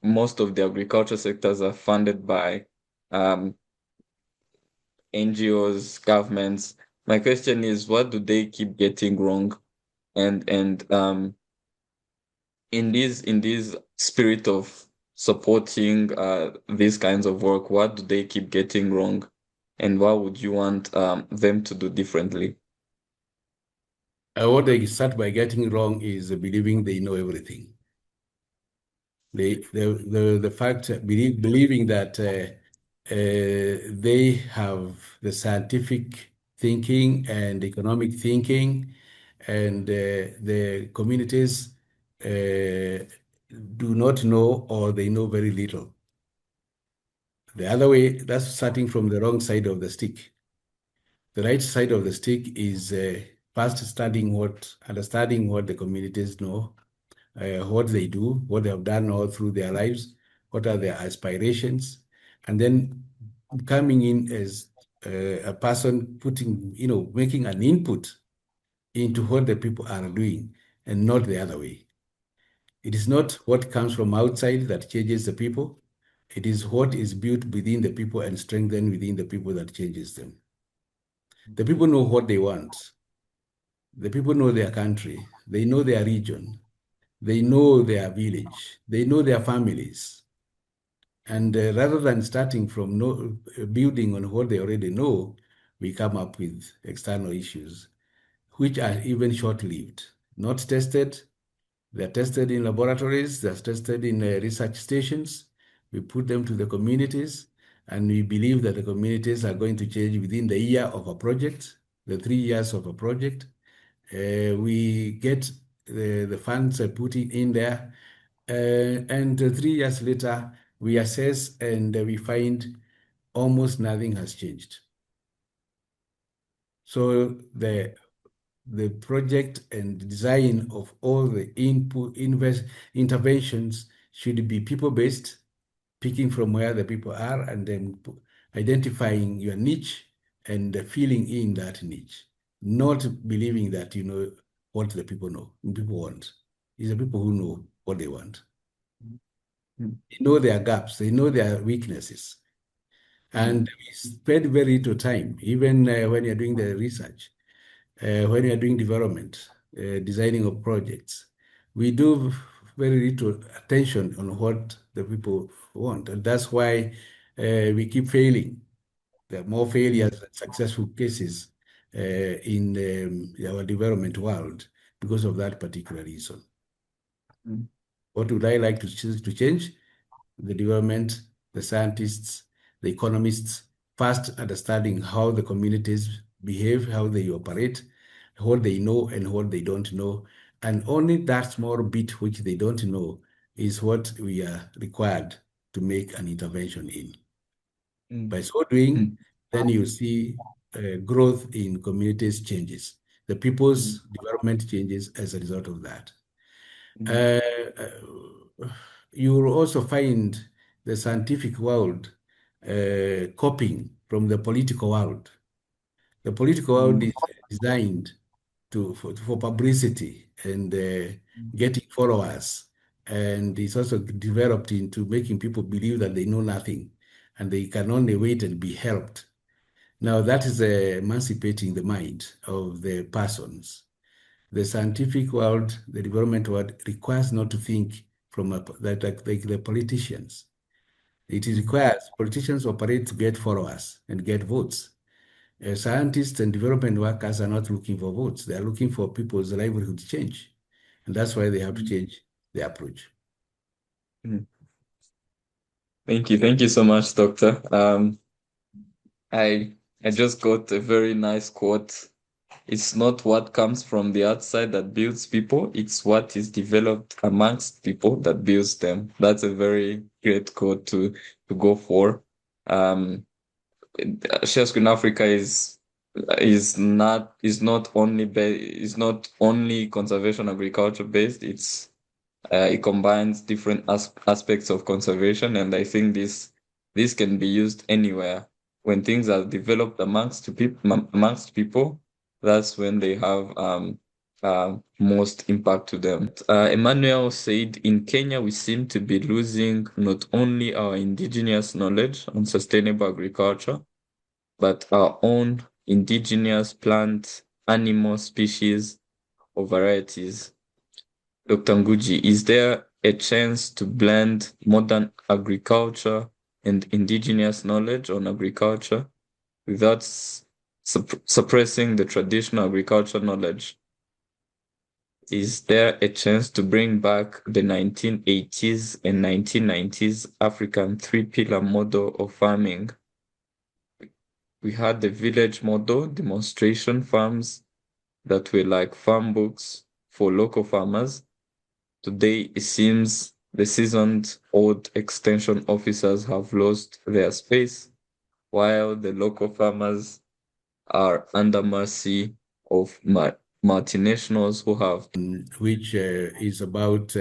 [SPEAKER 1] most of the agriculture sectors are funded by um NGOs, governments. My question is, what do they keep getting wrong? And in this spirit of supporting these kinds of work, what do they keep getting wrong, and what would you want them to do differently?
[SPEAKER 2] What they start by getting wrong is believing they know everything. The fact believing that they have the scientific thinking and economic thinking, and the communities do not know, or they know very little. The other way, that's starting from the wrong side of the stick. The right side of the stick is first understanding what the communities know, what they do, what they have done all through their lives, what are their aspirations, and then coming in as a person making an input into what the people are doing, and not the other way. It is not what comes from outside that changes the people. It is what is built within the people and strengthened within the people that changes them. The people know what they want. The people know their country. They know their region. They know their village. They know their families. And rather than starting from building on what they already know, we come up with external issues, which are even short-lived, not tested. They're tested in laboratories, they're tested in research stations. We put them to the communities, and we believe that the communities are going to change within the year of a project, the 3 years of a project. We get the funds put in there, and 3 years later, we assess and we find almost nothing has changed. So the project and design of all the interventions should be people-based, picking from where the people are and then identifying your niche and filling in that niche, not believing that you know what the people want. It's the people who know what they want.
[SPEAKER 1] Mm,
[SPEAKER 2] They know their gaps, they know their weaknesses.
[SPEAKER 1] mm,
[SPEAKER 2] And we spend very little time, even when you're doing the research, when you're doing development, designing of projects. We do very little attention on what the people want. And that's why we keep failing. There are more
[SPEAKER 1] mm,
[SPEAKER 2] failures than successful cases in our development world because of that particular reason.
[SPEAKER 1] mm,
[SPEAKER 2] What would I like to change? The development, the scientists, the economists, first understanding how the communities behave, how they operate, what they know and what they don't know. And only that small bit which they don't know is what we are required to make an intervention in.
[SPEAKER 1] mm,
[SPEAKER 2] By so doing,
[SPEAKER 1] mm,
[SPEAKER 2] then you see growth in communities changes. The
[SPEAKER 1] mm,
[SPEAKER 2] people's development changes as a result of that.
[SPEAKER 1] mm,
[SPEAKER 2] Uh, you will also find the scientific world copying from the political world. The political world
[SPEAKER 1] mm,
[SPEAKER 2] is designed for publicity and getting followers, and it's also developed into making people believe that they know nothing and they can only wait and be helped. Now, that is emancipating the mind of the persons. The scientific world, the development world requires not to think from like the politicians. It requires politicians operate to get followers and get votes. Scientists and development workers are not looking for votes. They are looking for people's livelihood change. And that's why they have to
[SPEAKER 1] mm,
[SPEAKER 2] change their approach.
[SPEAKER 1] mm. Thank you. Thank you so much, Doctor. I just got a very nice quote. It's not what comes from the outside that builds people, it's what is developed amongst people that builds them. That's a very great quote to go for. Um, Share Screen Africa is not only conservation agriculture based. It combines different aspects of conservation, and I think this can be used anywhere. When things are developed amongst people, that's when they have most impact to them. Emmanuel said, in Kenya, we seem to be losing not only our indigenous knowledge on sustainable agriculture, but our own indigenous plant, animal species, or varieties. Dr. Ngugi, is there a chance to blend modern agriculture and indigenous knowledge on agriculture without suppressing the traditional agriculture knowledge? Is there a chance to bring back the 1980s and 1990s African three-pillar model of farming? We had the village model, demonstration farms that were like farm books for local farmers. Today, it seems the seasoned old extension officers have lost their space, while the local farmers are under mercy of multinationals who have.
[SPEAKER 2] Which is about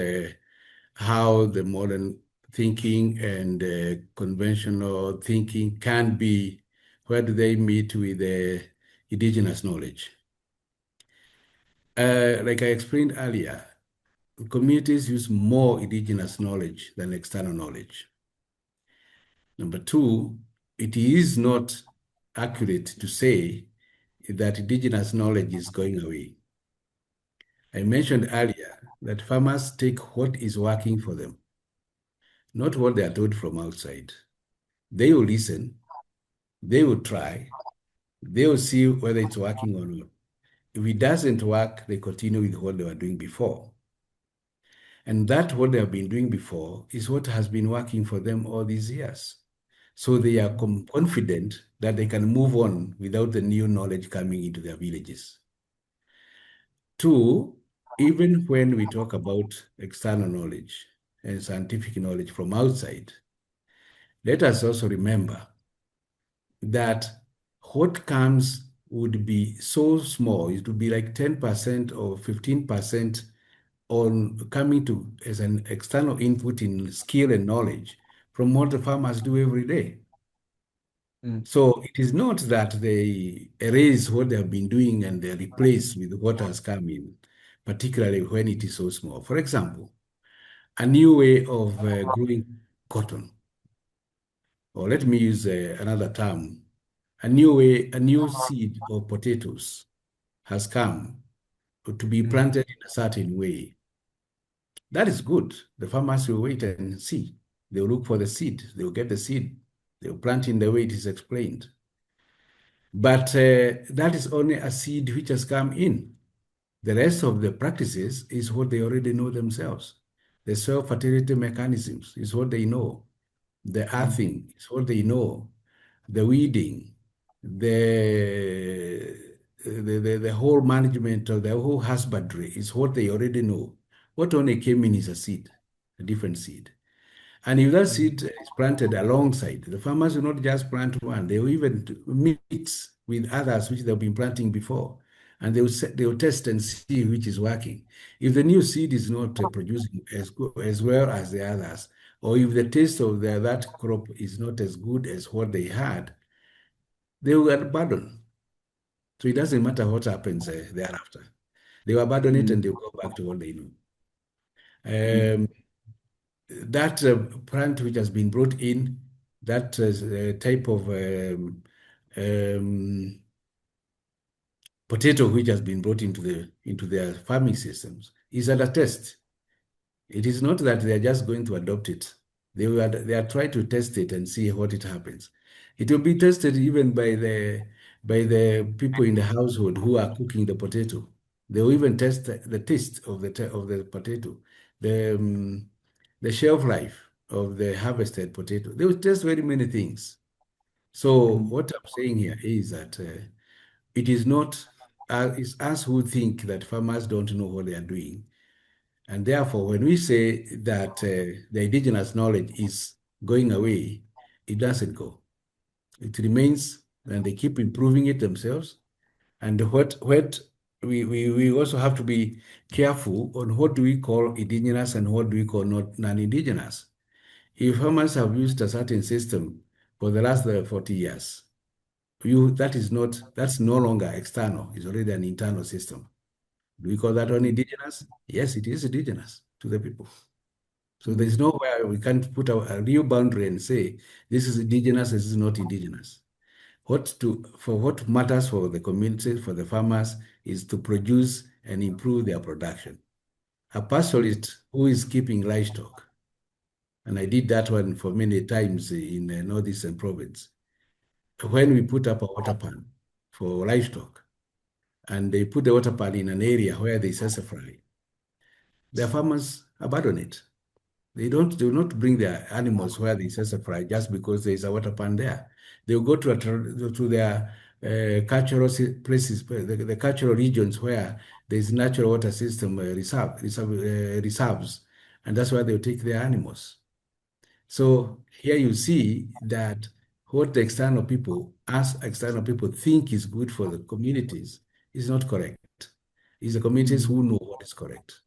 [SPEAKER 2] how the modern thinking and conventional thinking can be, where do they meet with the indigenous knowledge? Like I explained earlier, communities use more indigenous knowledge than external knowledge. Number two, it is not accurate to say that indigenous knowledge is going away. I mentioned earlier that farmers take what is working for them, not what they are told from outside. They will listen, they will try, they will see whether it's working or not. If it doesn't work, they continue with what they were doing before. And that what they have been doing before is what has been working for them all these years. So they are confident that they can move on without the new knowledge coming into their villages. Two, even when we talk about external knowledge and scientific knowledge from outside, let us also remember that what comes would be so small, it would be like 10% or 15% on coming to as an external input in skill and knowledge from what the farmers do every day.
[SPEAKER 1] mm,
[SPEAKER 2] So it is not that they erase what they have been doing and they replace with what has come in, particularly when it is so small. For example, a new way of growing cotton, or let me use another term, a new way, a new seed of potatoes has come to be
[SPEAKER 1] mm,
[SPEAKER 2] planted in a certain way. That is good. The farmers will wait and see. They'll look for the seed. They'll get the seed. They'll plant in the way it is explained. But that is only a seed which has come in. The rest of the practices is what they already know themselves. The soil fertility mechanisms is what they know. The
[SPEAKER 1] mm,
[SPEAKER 2] earthing is what they know. The weeding, the whole management of the whole husbandry is what they already know. What only came in is a seed, a different seed. And if that
[SPEAKER 1] mm,
[SPEAKER 2] seed is planted alongside, the farmers will not just plant one, they will even mix with others which they've been planting before. And they will test and see which is working. If the new seed is not producing as good, as well as the others, or if the taste of that crop is not as good as what they had, they will abandon. So it doesn't matter what happens thereafter. They will abandon it and
[SPEAKER 1] mm,
[SPEAKER 2] they'll go back to what they know.
[SPEAKER 1] mm,
[SPEAKER 2] Um, that plant which has been brought in, that type of um, potato which has been brought into their farming systems is under test. It is not that they are just going to adopt it. They are trying to test it and see what it happens. It will be tested even by the people in the household who are cooking the potato. They will even test the taste of of the potato, the shelf life of the harvested potato. They will test very many things. So
[SPEAKER 1] mm,
[SPEAKER 2] what I'm saying here is that it is not it's us who think that farmers don't know what they are doing. And therefore, when we say that the indigenous knowledge is going away, it doesn't go. It remains, and they keep improving it themselves. And what we also have to be careful on what do we call indigenous and what do we call not non-indigenous. If farmers have used a certain system for the last 40 years, that's no longer external. It's already an internal system. Do we call that on
[SPEAKER 1] mm,
[SPEAKER 2] indigenous? Yes, it is indigenous to the people. So there's
[SPEAKER 1] mm,
[SPEAKER 2] nowhere we can't put a real boundary and say this is indigenous, this is not indigenous. For what matters for the community, for the farmers, is to produce and improve their production. A
[SPEAKER 1] mm,
[SPEAKER 2] pastoralist who is keeping livestock, and I did that one for many times in northeastern province. When we put up a water pan for livestock, and they put the water pan in an area where they sassafras, the farmers abandon it. They don't do not bring their animals where they sassafras just because there is a water pan there. They'll go to their cultural places, the cultural regions where there is natural water system reserves, and that's where they'll take their animals. So here you see that what the external people, us external people, think is good for the communities is not correct. It's the communities
[SPEAKER 1] mm,
[SPEAKER 2] who know what is correct.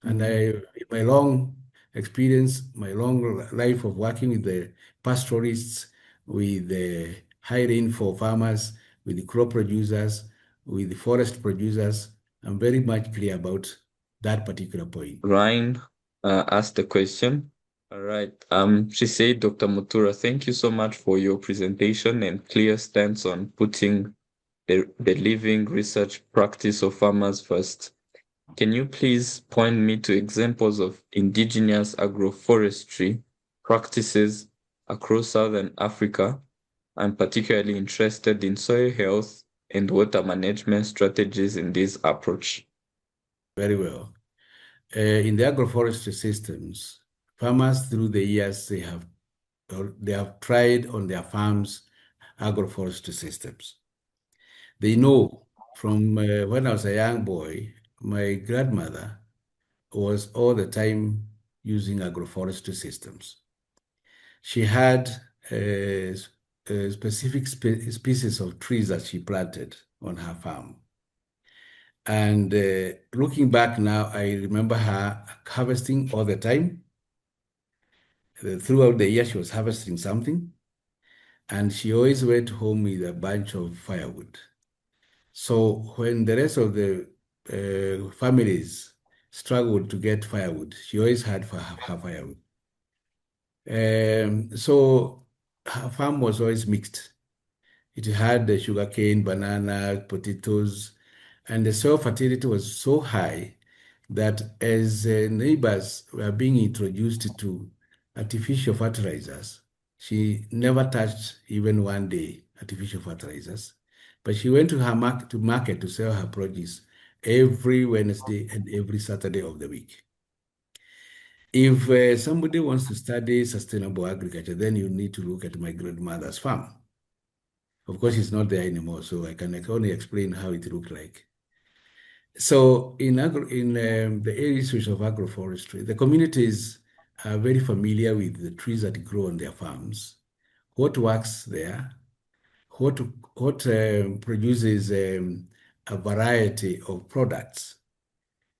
[SPEAKER 2] And
[SPEAKER 1] mm.
[SPEAKER 2] in my long experience, my long life of working with the pastoralists, with the high rainfall farmers, with the crop producers, with the forest producers, I'm very much clear about that particular point.
[SPEAKER 1] Ryan asked a question. All right. She said, Dr. Mutura, thank you so much for your presentation and clear stance on putting the living research practice of farmers first. Can you please point me to examples of indigenous agroforestry practices across Southern Africa? I'm particularly interested in soil health and water management strategies in this approach.
[SPEAKER 2] Very well. In the agroforestry systems, farmers through the years they have tried on their farms agroforestry systems. They know from when I was a young boy, my grandmother was all the time using agroforestry systems. She had specific species of trees that she planted on her farm. And looking back now, I remember her harvesting all the time. Throughout the year, she was harvesting something, and she always went home with a bunch of firewood. So when the rest of the families struggled to get firewood, she always had for her firewood. So her farm was always mixed. It had the sugarcane, banana, potatoes, and the soil fertility was so high that as neighbors were being introduced to artificial fertilizers, she never touched even one day artificial fertilizers. But she went to her market to sell her produce every Wednesday and every Saturday of the week. If somebody wants to study sustainable agriculture, then you need to look at my grandmother's farm. Of course, it's not there anymore, so I can only explain how it looked like. So in the areas of agroforestry, the communities are very familiar with the trees that grow on their farms, what works there, what produces a variety of products.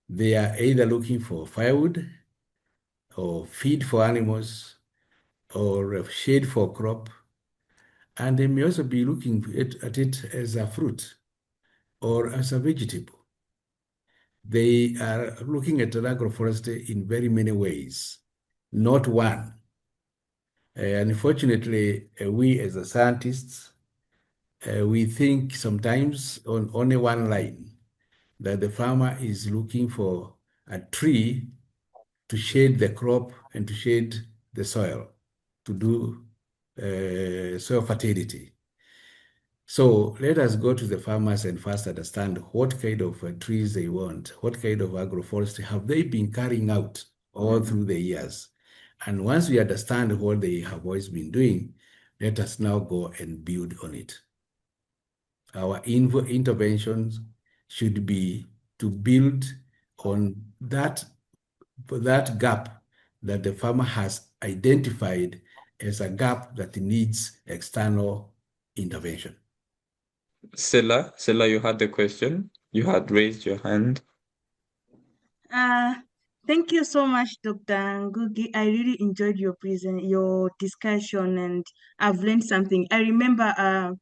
[SPEAKER 2] They are either looking for firewood or feed for animals or shade for crop, and they may also be looking at it as a fruit or as a vegetable. They are looking at agroforestry in very many ways, not one. Unfortunately, we as the scientists, we think sometimes on only one line, that the farmer is looking for a tree to shade the crop and to shade the soil, to do soil fertility. So let us go to the farmers and first understand what kind of trees they want, what kind of agroforestry have they been carrying out all through the years. And once we understand what they have always been doing, let us now go and build on it. Our interventions should be to build on that gap that the farmer has identified as a gap that needs external intervention.
[SPEAKER 1] Sela, you had the question. You had raised your hand.
[SPEAKER 3] Uh, Thank you so much, Dr. Ngugi. I really enjoyed your discussion, and I've learned something. I remember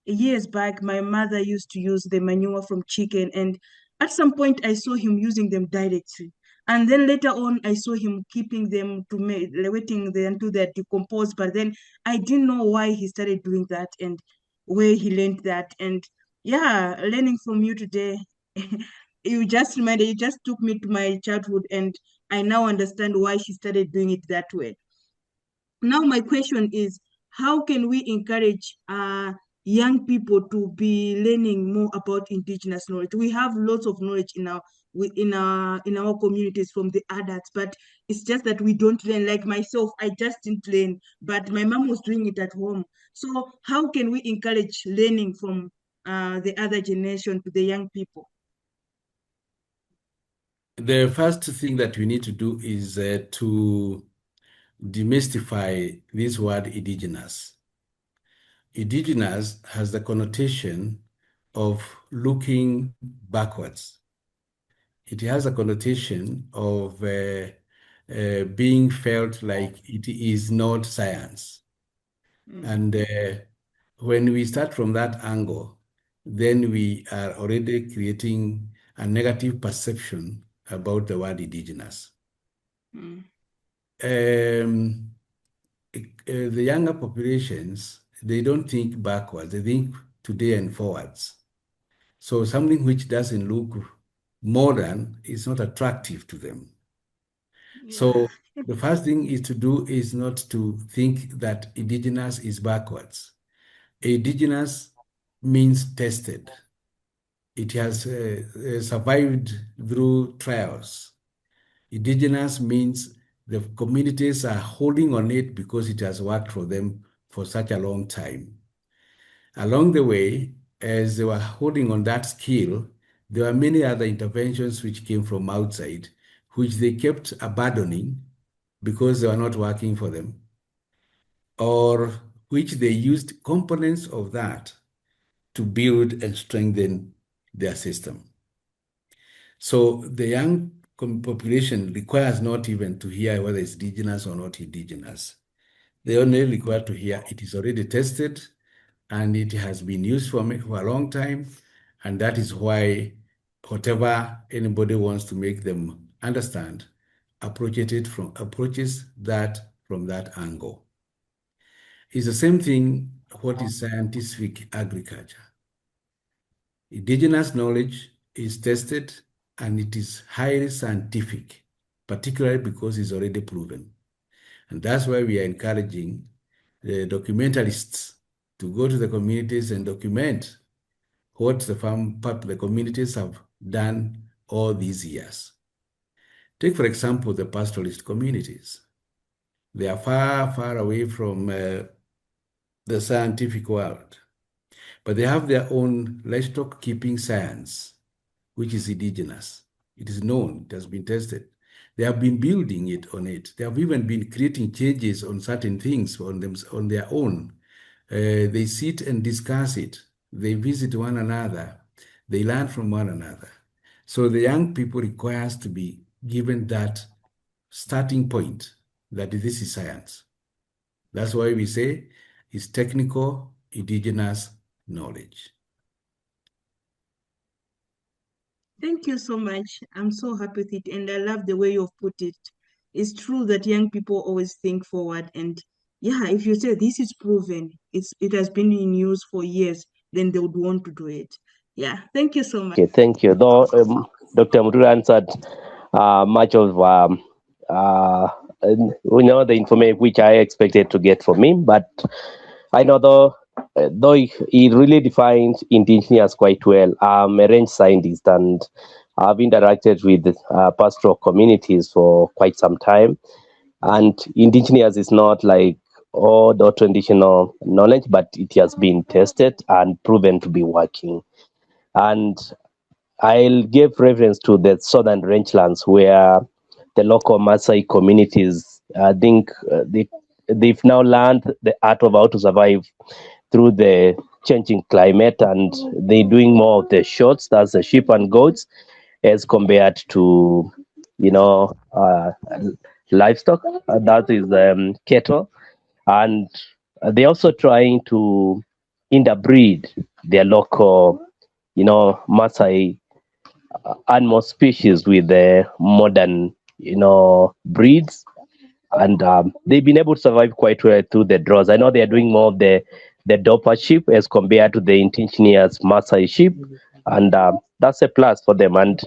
[SPEAKER 3] years back, my mother used to use the manure from chicken, and at some point, I saw him using them directly. And then later on, I saw him keeping them to make, waiting them until they decompose. But then I didn't know why he started doing that and where he learned that. And yeah, learning from you today. You just took me to my childhood, and I now understand why she started doing it that way. Now my question is, how can we encourage young people to be learning more about indigenous knowledge? We have lots of knowledge in our communities from the adults, but it's just that we don't learn. Like myself, I just didn't learn, but my mom was doing it at home. So how can we encourage learning from the other generation to the young people?
[SPEAKER 2] The first thing that we need to do is to demystify this word indigenous. Indigenous has the connotation of looking backwards. It has a connotation of being felt like it is not science. And when we start from that angle, then we are already creating a negative perception about the word indigenous.
[SPEAKER 3] Mm.
[SPEAKER 2] The younger populations, they don't think backwards, they think today and forwards. So something which doesn't look modern is not attractive to them.
[SPEAKER 3] Yeah.
[SPEAKER 2] So the first thing is to do is not to think that indigenous is backwards. Indigenous means tested. It has survived through trials. Indigenous means the communities are holding on it because it has worked for them for such a long time. Along the way, as they were holding on that skill, there were many other interventions which came from outside, which they kept abandoning because they were not working for them, or which they used components of that to build and strengthen their system. So the young population requires not even to hear whether it's indigenous or not indigenous. They only require to hear it is already tested and it has been used for a long time. And that is why whatever anybody wants to make them understand, approaches that from that angle. It's the same thing what is scientific agriculture. Indigenous knowledge is tested and it is highly scientific, particularly because it's already proven. And that's why we are encouraging the documentarists to go to the communities and document what the communities have done all these years. Take, for example, the pastoralist communities. They are far, far away from the scientific world, but they have their own livestock keeping science, which is indigenous. It is known, it has been tested. They have been building it on it. They have even been creating changes on certain things on their own. They sit and discuss it. They visit one another. They learn from one another. So the young people requires to be given that starting point that this is science. That's why we say it's technical indigenous knowledge.
[SPEAKER 3] Thank you so much. I'm so happy with it, and I love the way you've put it. It's true that young people always think forward, and yeah, if you say this is proven, it has been in use for years, then they would want to do it. Yeah, thank you so much.
[SPEAKER 4] Okay, thank you. Though Dr. Mutuura answered much of the information which I expected to get from him, but I know though he really defines indigenous quite well. I'm a range scientist and I've interacted with pastoral communities for quite some time. And indigenous is not like all the traditional knowledge, but it has been tested and proven to be working. And I'll give reference to the southern rangelands where the local Maasai communities, I think they've now learned the art of how to survive through the changing climate, and they're doing more of the shots, that's the sheep and goats, as compared to, livestock, that is cattle. And they're also trying to interbreed their local, Maasai animal species with the modern, breeds, and they've been able to survive quite well through the draws. I know they are doing more of the Dopa sheep as compared to the indigenous Maasai sheep, and that's a plus for them. And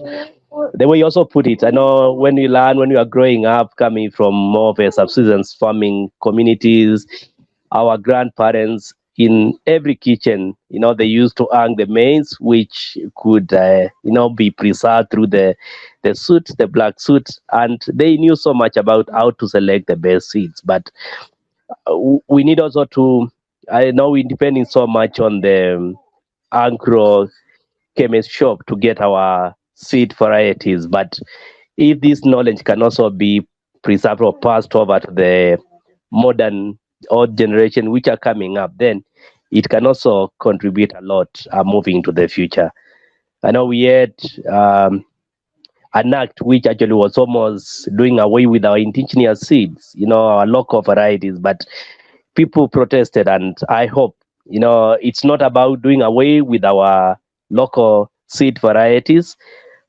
[SPEAKER 4] the way you also put it, I know when you learn when you are growing up, coming from more of a subsistence farming communities, our grandparents in every kitchen, they used to hang the maize, which could, be preserved through the soot, the black soot, and they knew so much about how to select the best seeds. But we need also to, I know we're depending so much on the agro chemist shop to get our seed varieties, but if this knowledge can also be preserved or passed over to the modern old generation which are coming up, then it can also contribute a lot moving to the future. I know we had an act which actually was almost doing away with our indigenous seeds, our local varieties, but people protested, and I hope, it's not about doing away with our local seed varieties,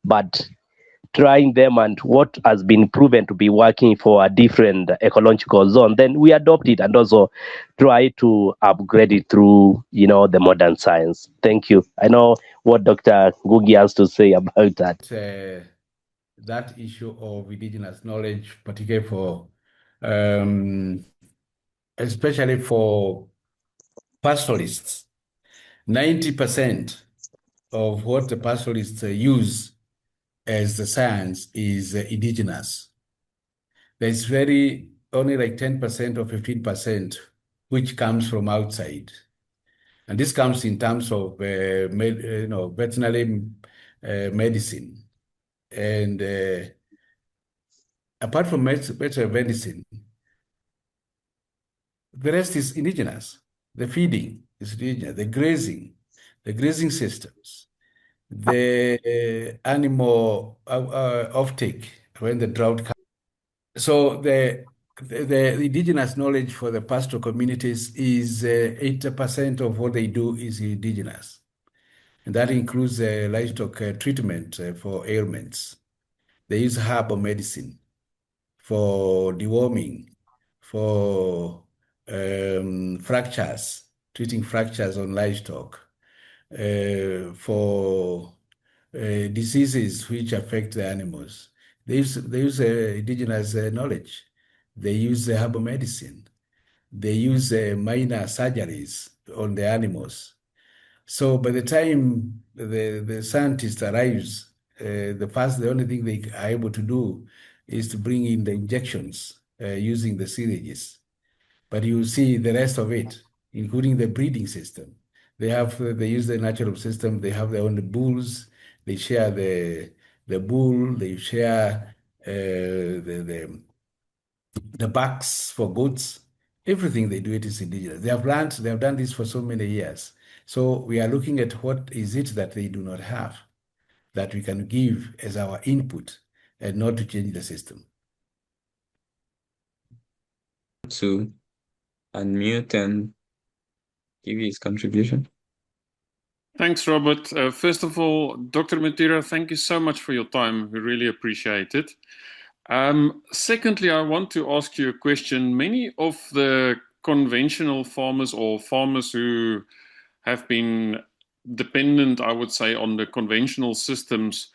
[SPEAKER 4] but trying them, and what has been proven to be working for a different ecological zone, then we adopt it and also try to upgrade it through, the modern science. Thank you. I know what Dr. Ngugi has to say about that.
[SPEAKER 2] That issue of indigenous knowledge, particularly for, especially for pastoralists, 90% of what the pastoralists use as the science is indigenous. There's only like 10% or 15% which comes from outside. And this comes in terms of veterinary medicine. And apart from veterinary medicine, the rest is indigenous. The feeding is indigenous. The grazing systems, the animal offtake when the drought comes. So the indigenous knowledge for the pastoral communities is 80% of what they do is indigenous. And that includes livestock treatment for ailments. They use herbal medicine for deworming, for fractures, treating fractures on livestock, for diseases which affect the animals. They use indigenous knowledge. They use herbal medicine. They use minor surgeries on the animals. So by the time the scientist arrives, the only thing they are able to do is to bring in the injections using the syringes. But you see the rest of it, including the breeding system. They use the natural system. They have their own bulls. They share the bull. They share the bucks for goats. Everything they do, it is indigenous. They have learned, they have done this for so many years. So we are looking at what is it that they do not have that we can give as our input and not to change the system.
[SPEAKER 1] To unmute and give his contribution.
[SPEAKER 5] Thanks, Robert. First of all, Dr. Mutuura, thank you so much for your time. We really appreciate it. Secondly, I want to ask you a question. Many of the conventional farmers or farmers who have been dependent, I would say, on the conventional systems,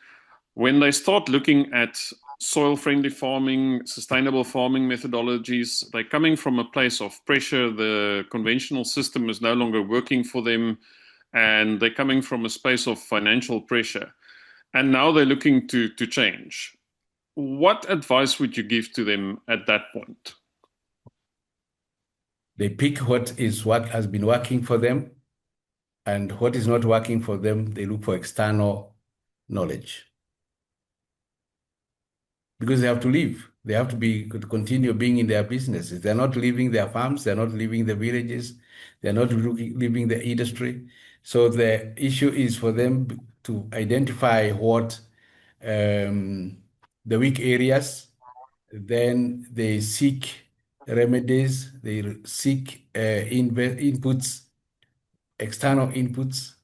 [SPEAKER 5] when they start looking at soil-friendly farming, sustainable farming methodologies, they're coming from a place of pressure. The conventional system is no longer working for them, and they're coming from a space of financial pressure. And now they're looking to change. What advice would you give to them at that point?
[SPEAKER 2] They pick what has been working for them, and what is not working for them, they look for external knowledge. Because they have to live. They have to continue being in their businesses. They're not leaving their farms. They're not leaving the villages. They're not leaving the industry. So the issue is for them to identify what the weak areas. Then they seek remedies. They seek inputs, external inputs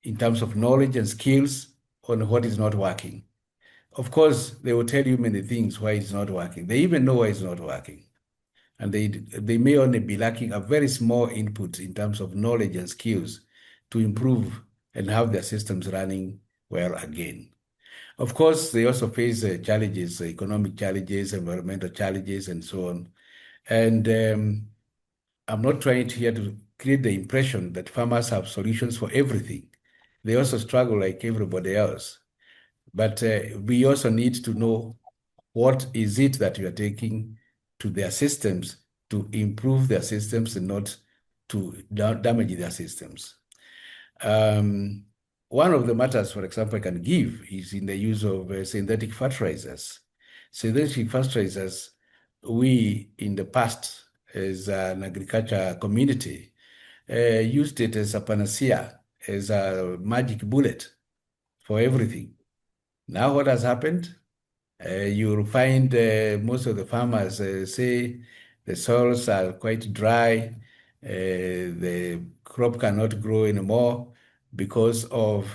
[SPEAKER 2] in terms of knowledge and skills on what is not working. Of course, they will tell you many things why it's not working. They even know why it's not working. And they may only be lacking a very small input in terms of knowledge and skills to improve and have their systems running well again. Of course, they also face challenges, economic challenges, environmental challenges, and so on. And I'm not trying here to create the impression that farmers have solutions for everything. They also struggle like everybody else. But we also need to know what is it that you are taking to their systems to improve their systems and not to damage their systems. One of the matters, for example, I can give is in the use of synthetic fertilizers. Synthetic fertilizers, we in the past, as an agriculture community, used it as a panacea, as a magic bullet for everything. Now what has happened? You'll find most of the farmers say the soils are quite dry, the crop cannot grow anymore because of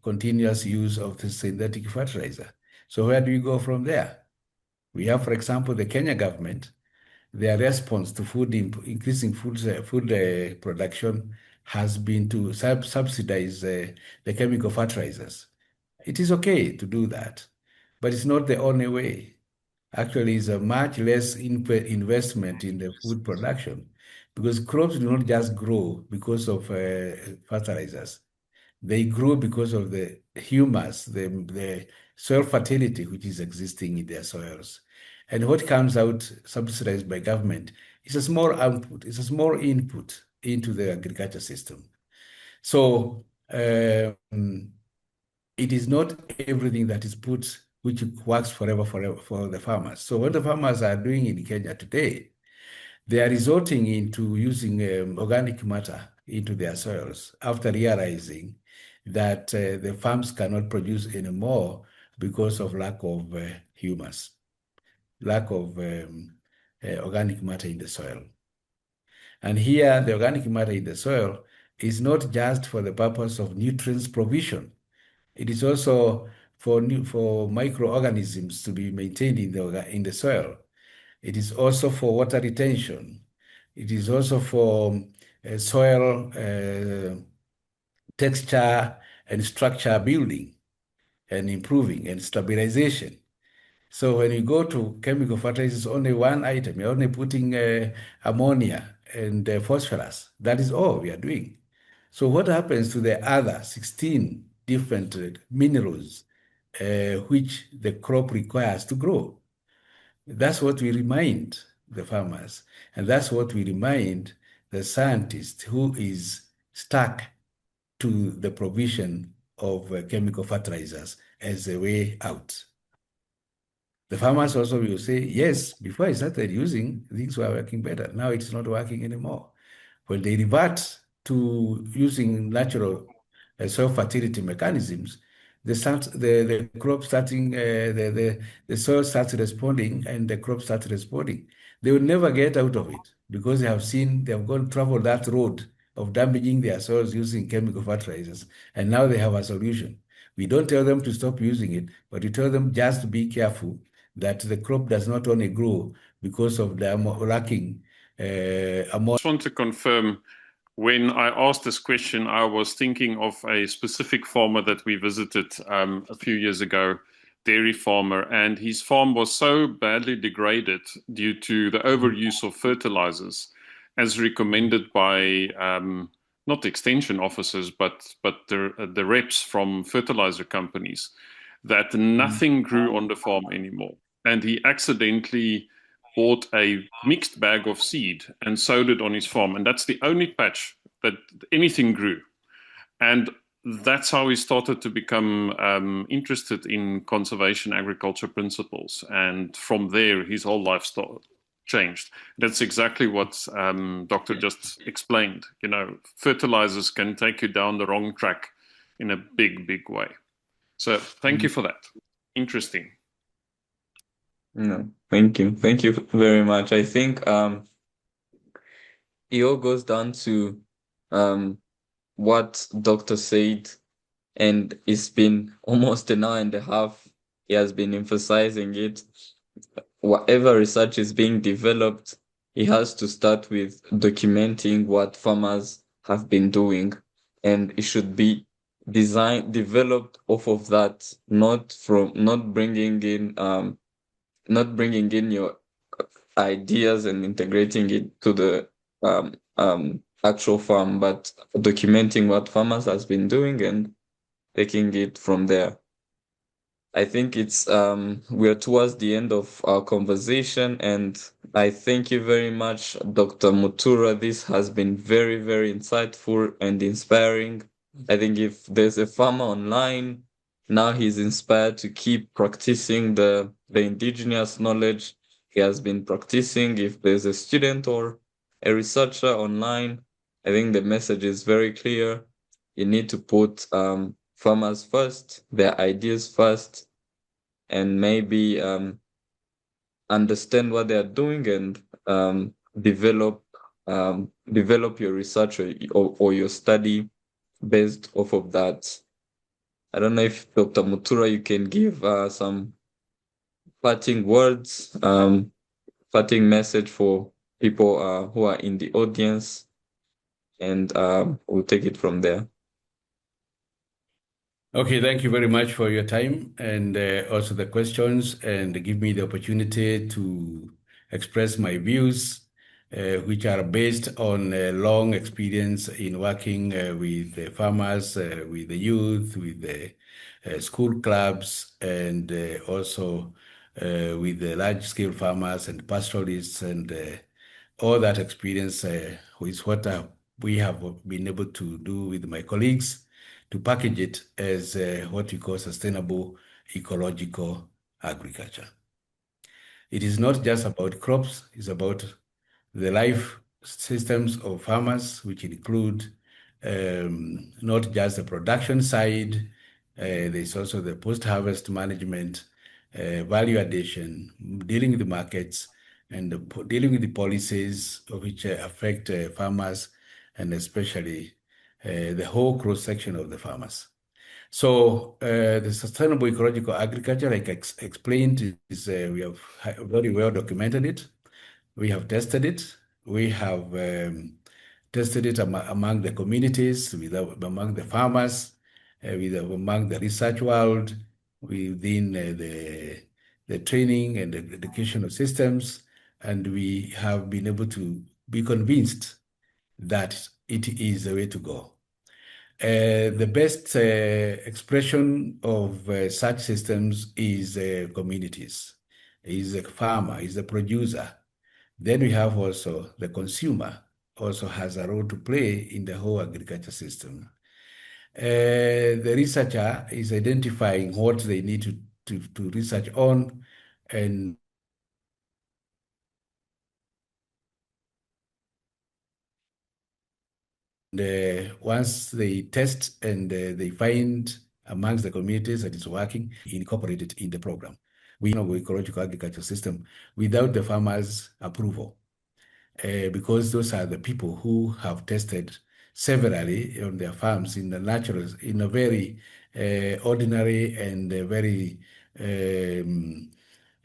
[SPEAKER 2] continuous use of the synthetic fertilizer. So where do you go from there? We have, for example, the Kenya government. Their response to increasing food production has been to subsidize the chemical fertilizers. It is okay to do that, but it's not the only way. Actually, it's a much less investment in the food production because crops do not just grow because of fertilizers. They grow because of the humus, the soil fertility which is existing in their soils. And what comes out subsidized by government is a small output, it's a small input into the agriculture system. So it is not everything that is put which works forever for the farmers. So what the farmers are doing in Kenya today, they are resorting into using organic matter into their soils after realizing that the farms cannot produce anymore because of lack of humus, lack of organic matter in the soil. And here, the organic matter in the soil is not just for the purpose of nutrients provision. It is also for microorganisms to be maintained in the soil. It is also for water retention. It is also for soil texture and structure building and improving and stabilization. So when you go to chemical fertilizers, only one item. You're only putting ammonia and phosphorus. That is all we are doing. So what happens to the other 16 different minerals which the crop requires to grow? That's what we remind the farmers. And that's what we remind the scientist who is stuck to the provision of chemical fertilizers as a way out. The farmers also will say, yes, before I started using, things were working better. Now it's not working anymore. When they revert to using natural soil fertility mechanisms, the crop starting, the soil starts responding and the crop starts responding. They will never get out of it because they have gone travel that road of damaging their soils using chemical fertilizers. And now they have a solution. We don't tell them to stop using it, but we tell them just to be careful that the crop does not only grow because of the lacking ammonia.
[SPEAKER 5] I just want to confirm, when I asked this question, I was thinking of a specific farmer that we visited a few years ago, dairy farmer, and his farm was so badly degraded due to the overuse of fertilizers, as recommended by not extension officers, but the reps from fertilizer companies, that nothing grew on the farm anymore. And he accidentally bought a mixed bag of seed and sowed it on his farm. And that's the only patch that anything grew. And that's how he started to become interested in conservation agriculture principles. And from there, his whole lifestyle changed. That's exactly what Doctor just explained. You know, fertilizers can take you down the wrong track in a big, big way. So thank you for that. Interesting.
[SPEAKER 1] No, thank you. Thank you very much. I think it all goes down to what doctor said, and it's been almost an hour and a half. He has been emphasizing it. Whatever research is being developed, it has to start with documenting what farmers have been doing, and it should be developed off of that, not bringing in your ideas and integrating it to the actual farm, but documenting what farmers has been doing and taking it from there. I think it's we're towards the end of our conversation, and I thank you very much, Dr. Mutuura. This has been very, very insightful and inspiring. I think if there's a farmer online, now he's inspired to keep practicing the indigenous knowledge he has been practicing. If there's a student or a researcher online, I think the message is very clear. You need to put farmers first, their ideas first, and maybe understand what they are doing and develop your research or your study based off of that. I don't know if Dr. Mutuura, you can give some parting words, parting message for people who are in the audience, and we'll take it from there.
[SPEAKER 2] Okay, thank you very much for your time and also the questions, and give me the opportunity to express my views, which are based on a long experience in working with the farmers, with the youth, with the school clubs, and also with the large-scale farmers and pastoralists, and all that experience is what we have been able to do with my colleagues to package it as what we call sustainable ecological agriculture. It is not just about crops, it's about the life systems of farmers, which include not just the production side, there's also the post-harvest management, value addition, dealing with the markets, and dealing with the policies which affect farmers, and especially the whole cross-section of the farmers. So the sustainable ecological agriculture, like I explained, is we have very well documented it. We have tested it. We have tested it among the communities, among the farmers, among the research world, within the training and the educational systems, and we have been able to be convinced that it is the way to go. The best expression of such systems is communities, is the farmer, is the producer. Then we have also the consumer, also has a role to play in the whole agriculture system. The researcher is identifying what they need to research on, and once they test and they find amongst the communities that it's working, incorporate it in the program. We know ecological agriculture system without the farmers' approval, because those are the people who have tested severally on their farms in a very ordinary and very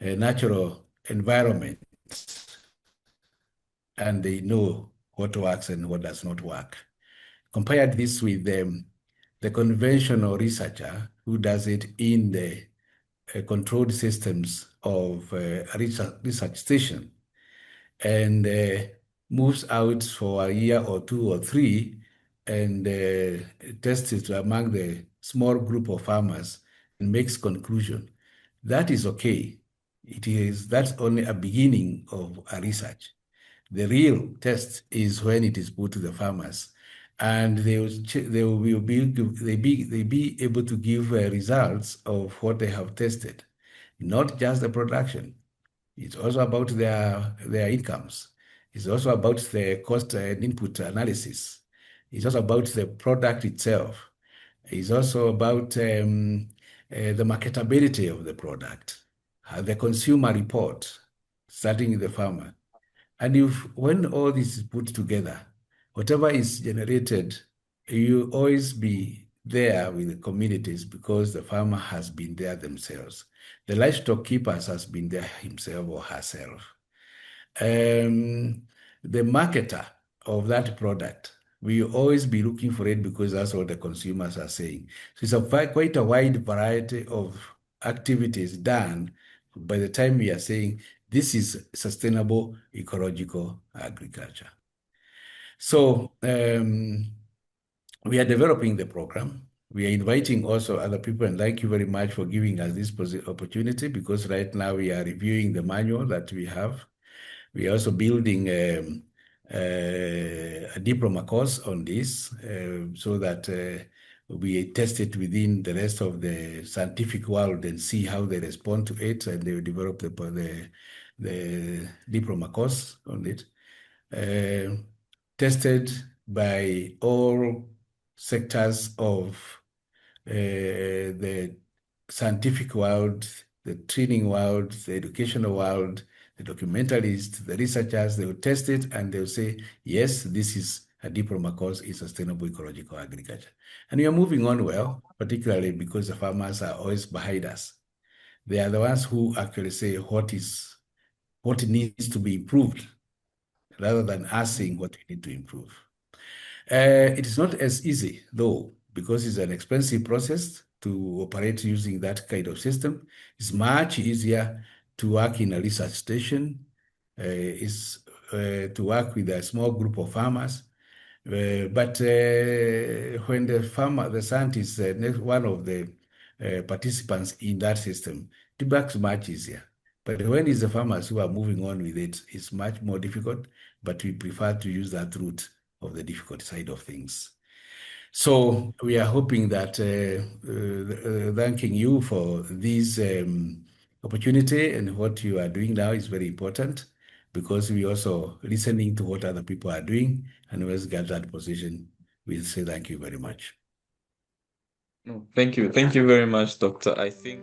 [SPEAKER 2] natural environment, and they know what works and what does not work. Compared this with the conventional researcher who does it in the controlled systems of a research station, and moves out for a year or two or three and tests it among the small group of farmers and makes conclusion. That is okay. That's only a beginning of a research. The real test is when it is put to the farmers, and they will be able to give results of what they have tested, not just the production. It's also about their incomes. It's also about the cost and input analysis. It's also about the product itself. It's also about the marketability of the product, the consumer report, starting with the farmer. And when all this is put together, whatever is generated, you always be there with the communities because the farmer has been there themselves. The livestock keepers has been there himself or herself. The marketer of that product, we always be looking for it because that's what the consumers are saying. So it's quite a wide variety of activities done by the time we are saying this is sustainable ecological agriculture. So we are developing the program. We are inviting also other people, and thank you very much for giving us this opportunity, because right now we are reviewing the manual that we have. We are also building a diploma course on this so that we test it within the rest of the scientific world and see how they respond to it, and they will develop the diploma course on it. Tested by all sectors of the scientific world, the training world, the educational world, the documentalists, the researchers. They will test it and they'll say, yes, this is a diploma course in sustainable ecological agriculture. And we are moving on well, particularly because the farmers are always behind us. They are the ones who actually say what needs to be improved, rather than us saying what we need to improve. It is not as easy, though, because it's an expensive process to operate using that kind of system. It's much easier to work in a research station, to work with a small group of farmers. But when the scientist, one of the participants in that system, it works much easier. But when it's the farmers who are moving on with it, it's much more difficult, but we prefer to use that route of the difficult side of things. So we are hoping that, thanking you for this opportunity, and what you are doing now is very important. because we also listening to what other people are doing, and once get that position, we'll say thank you very much.
[SPEAKER 1] No, thank you. Thank you very much, Doctor. I think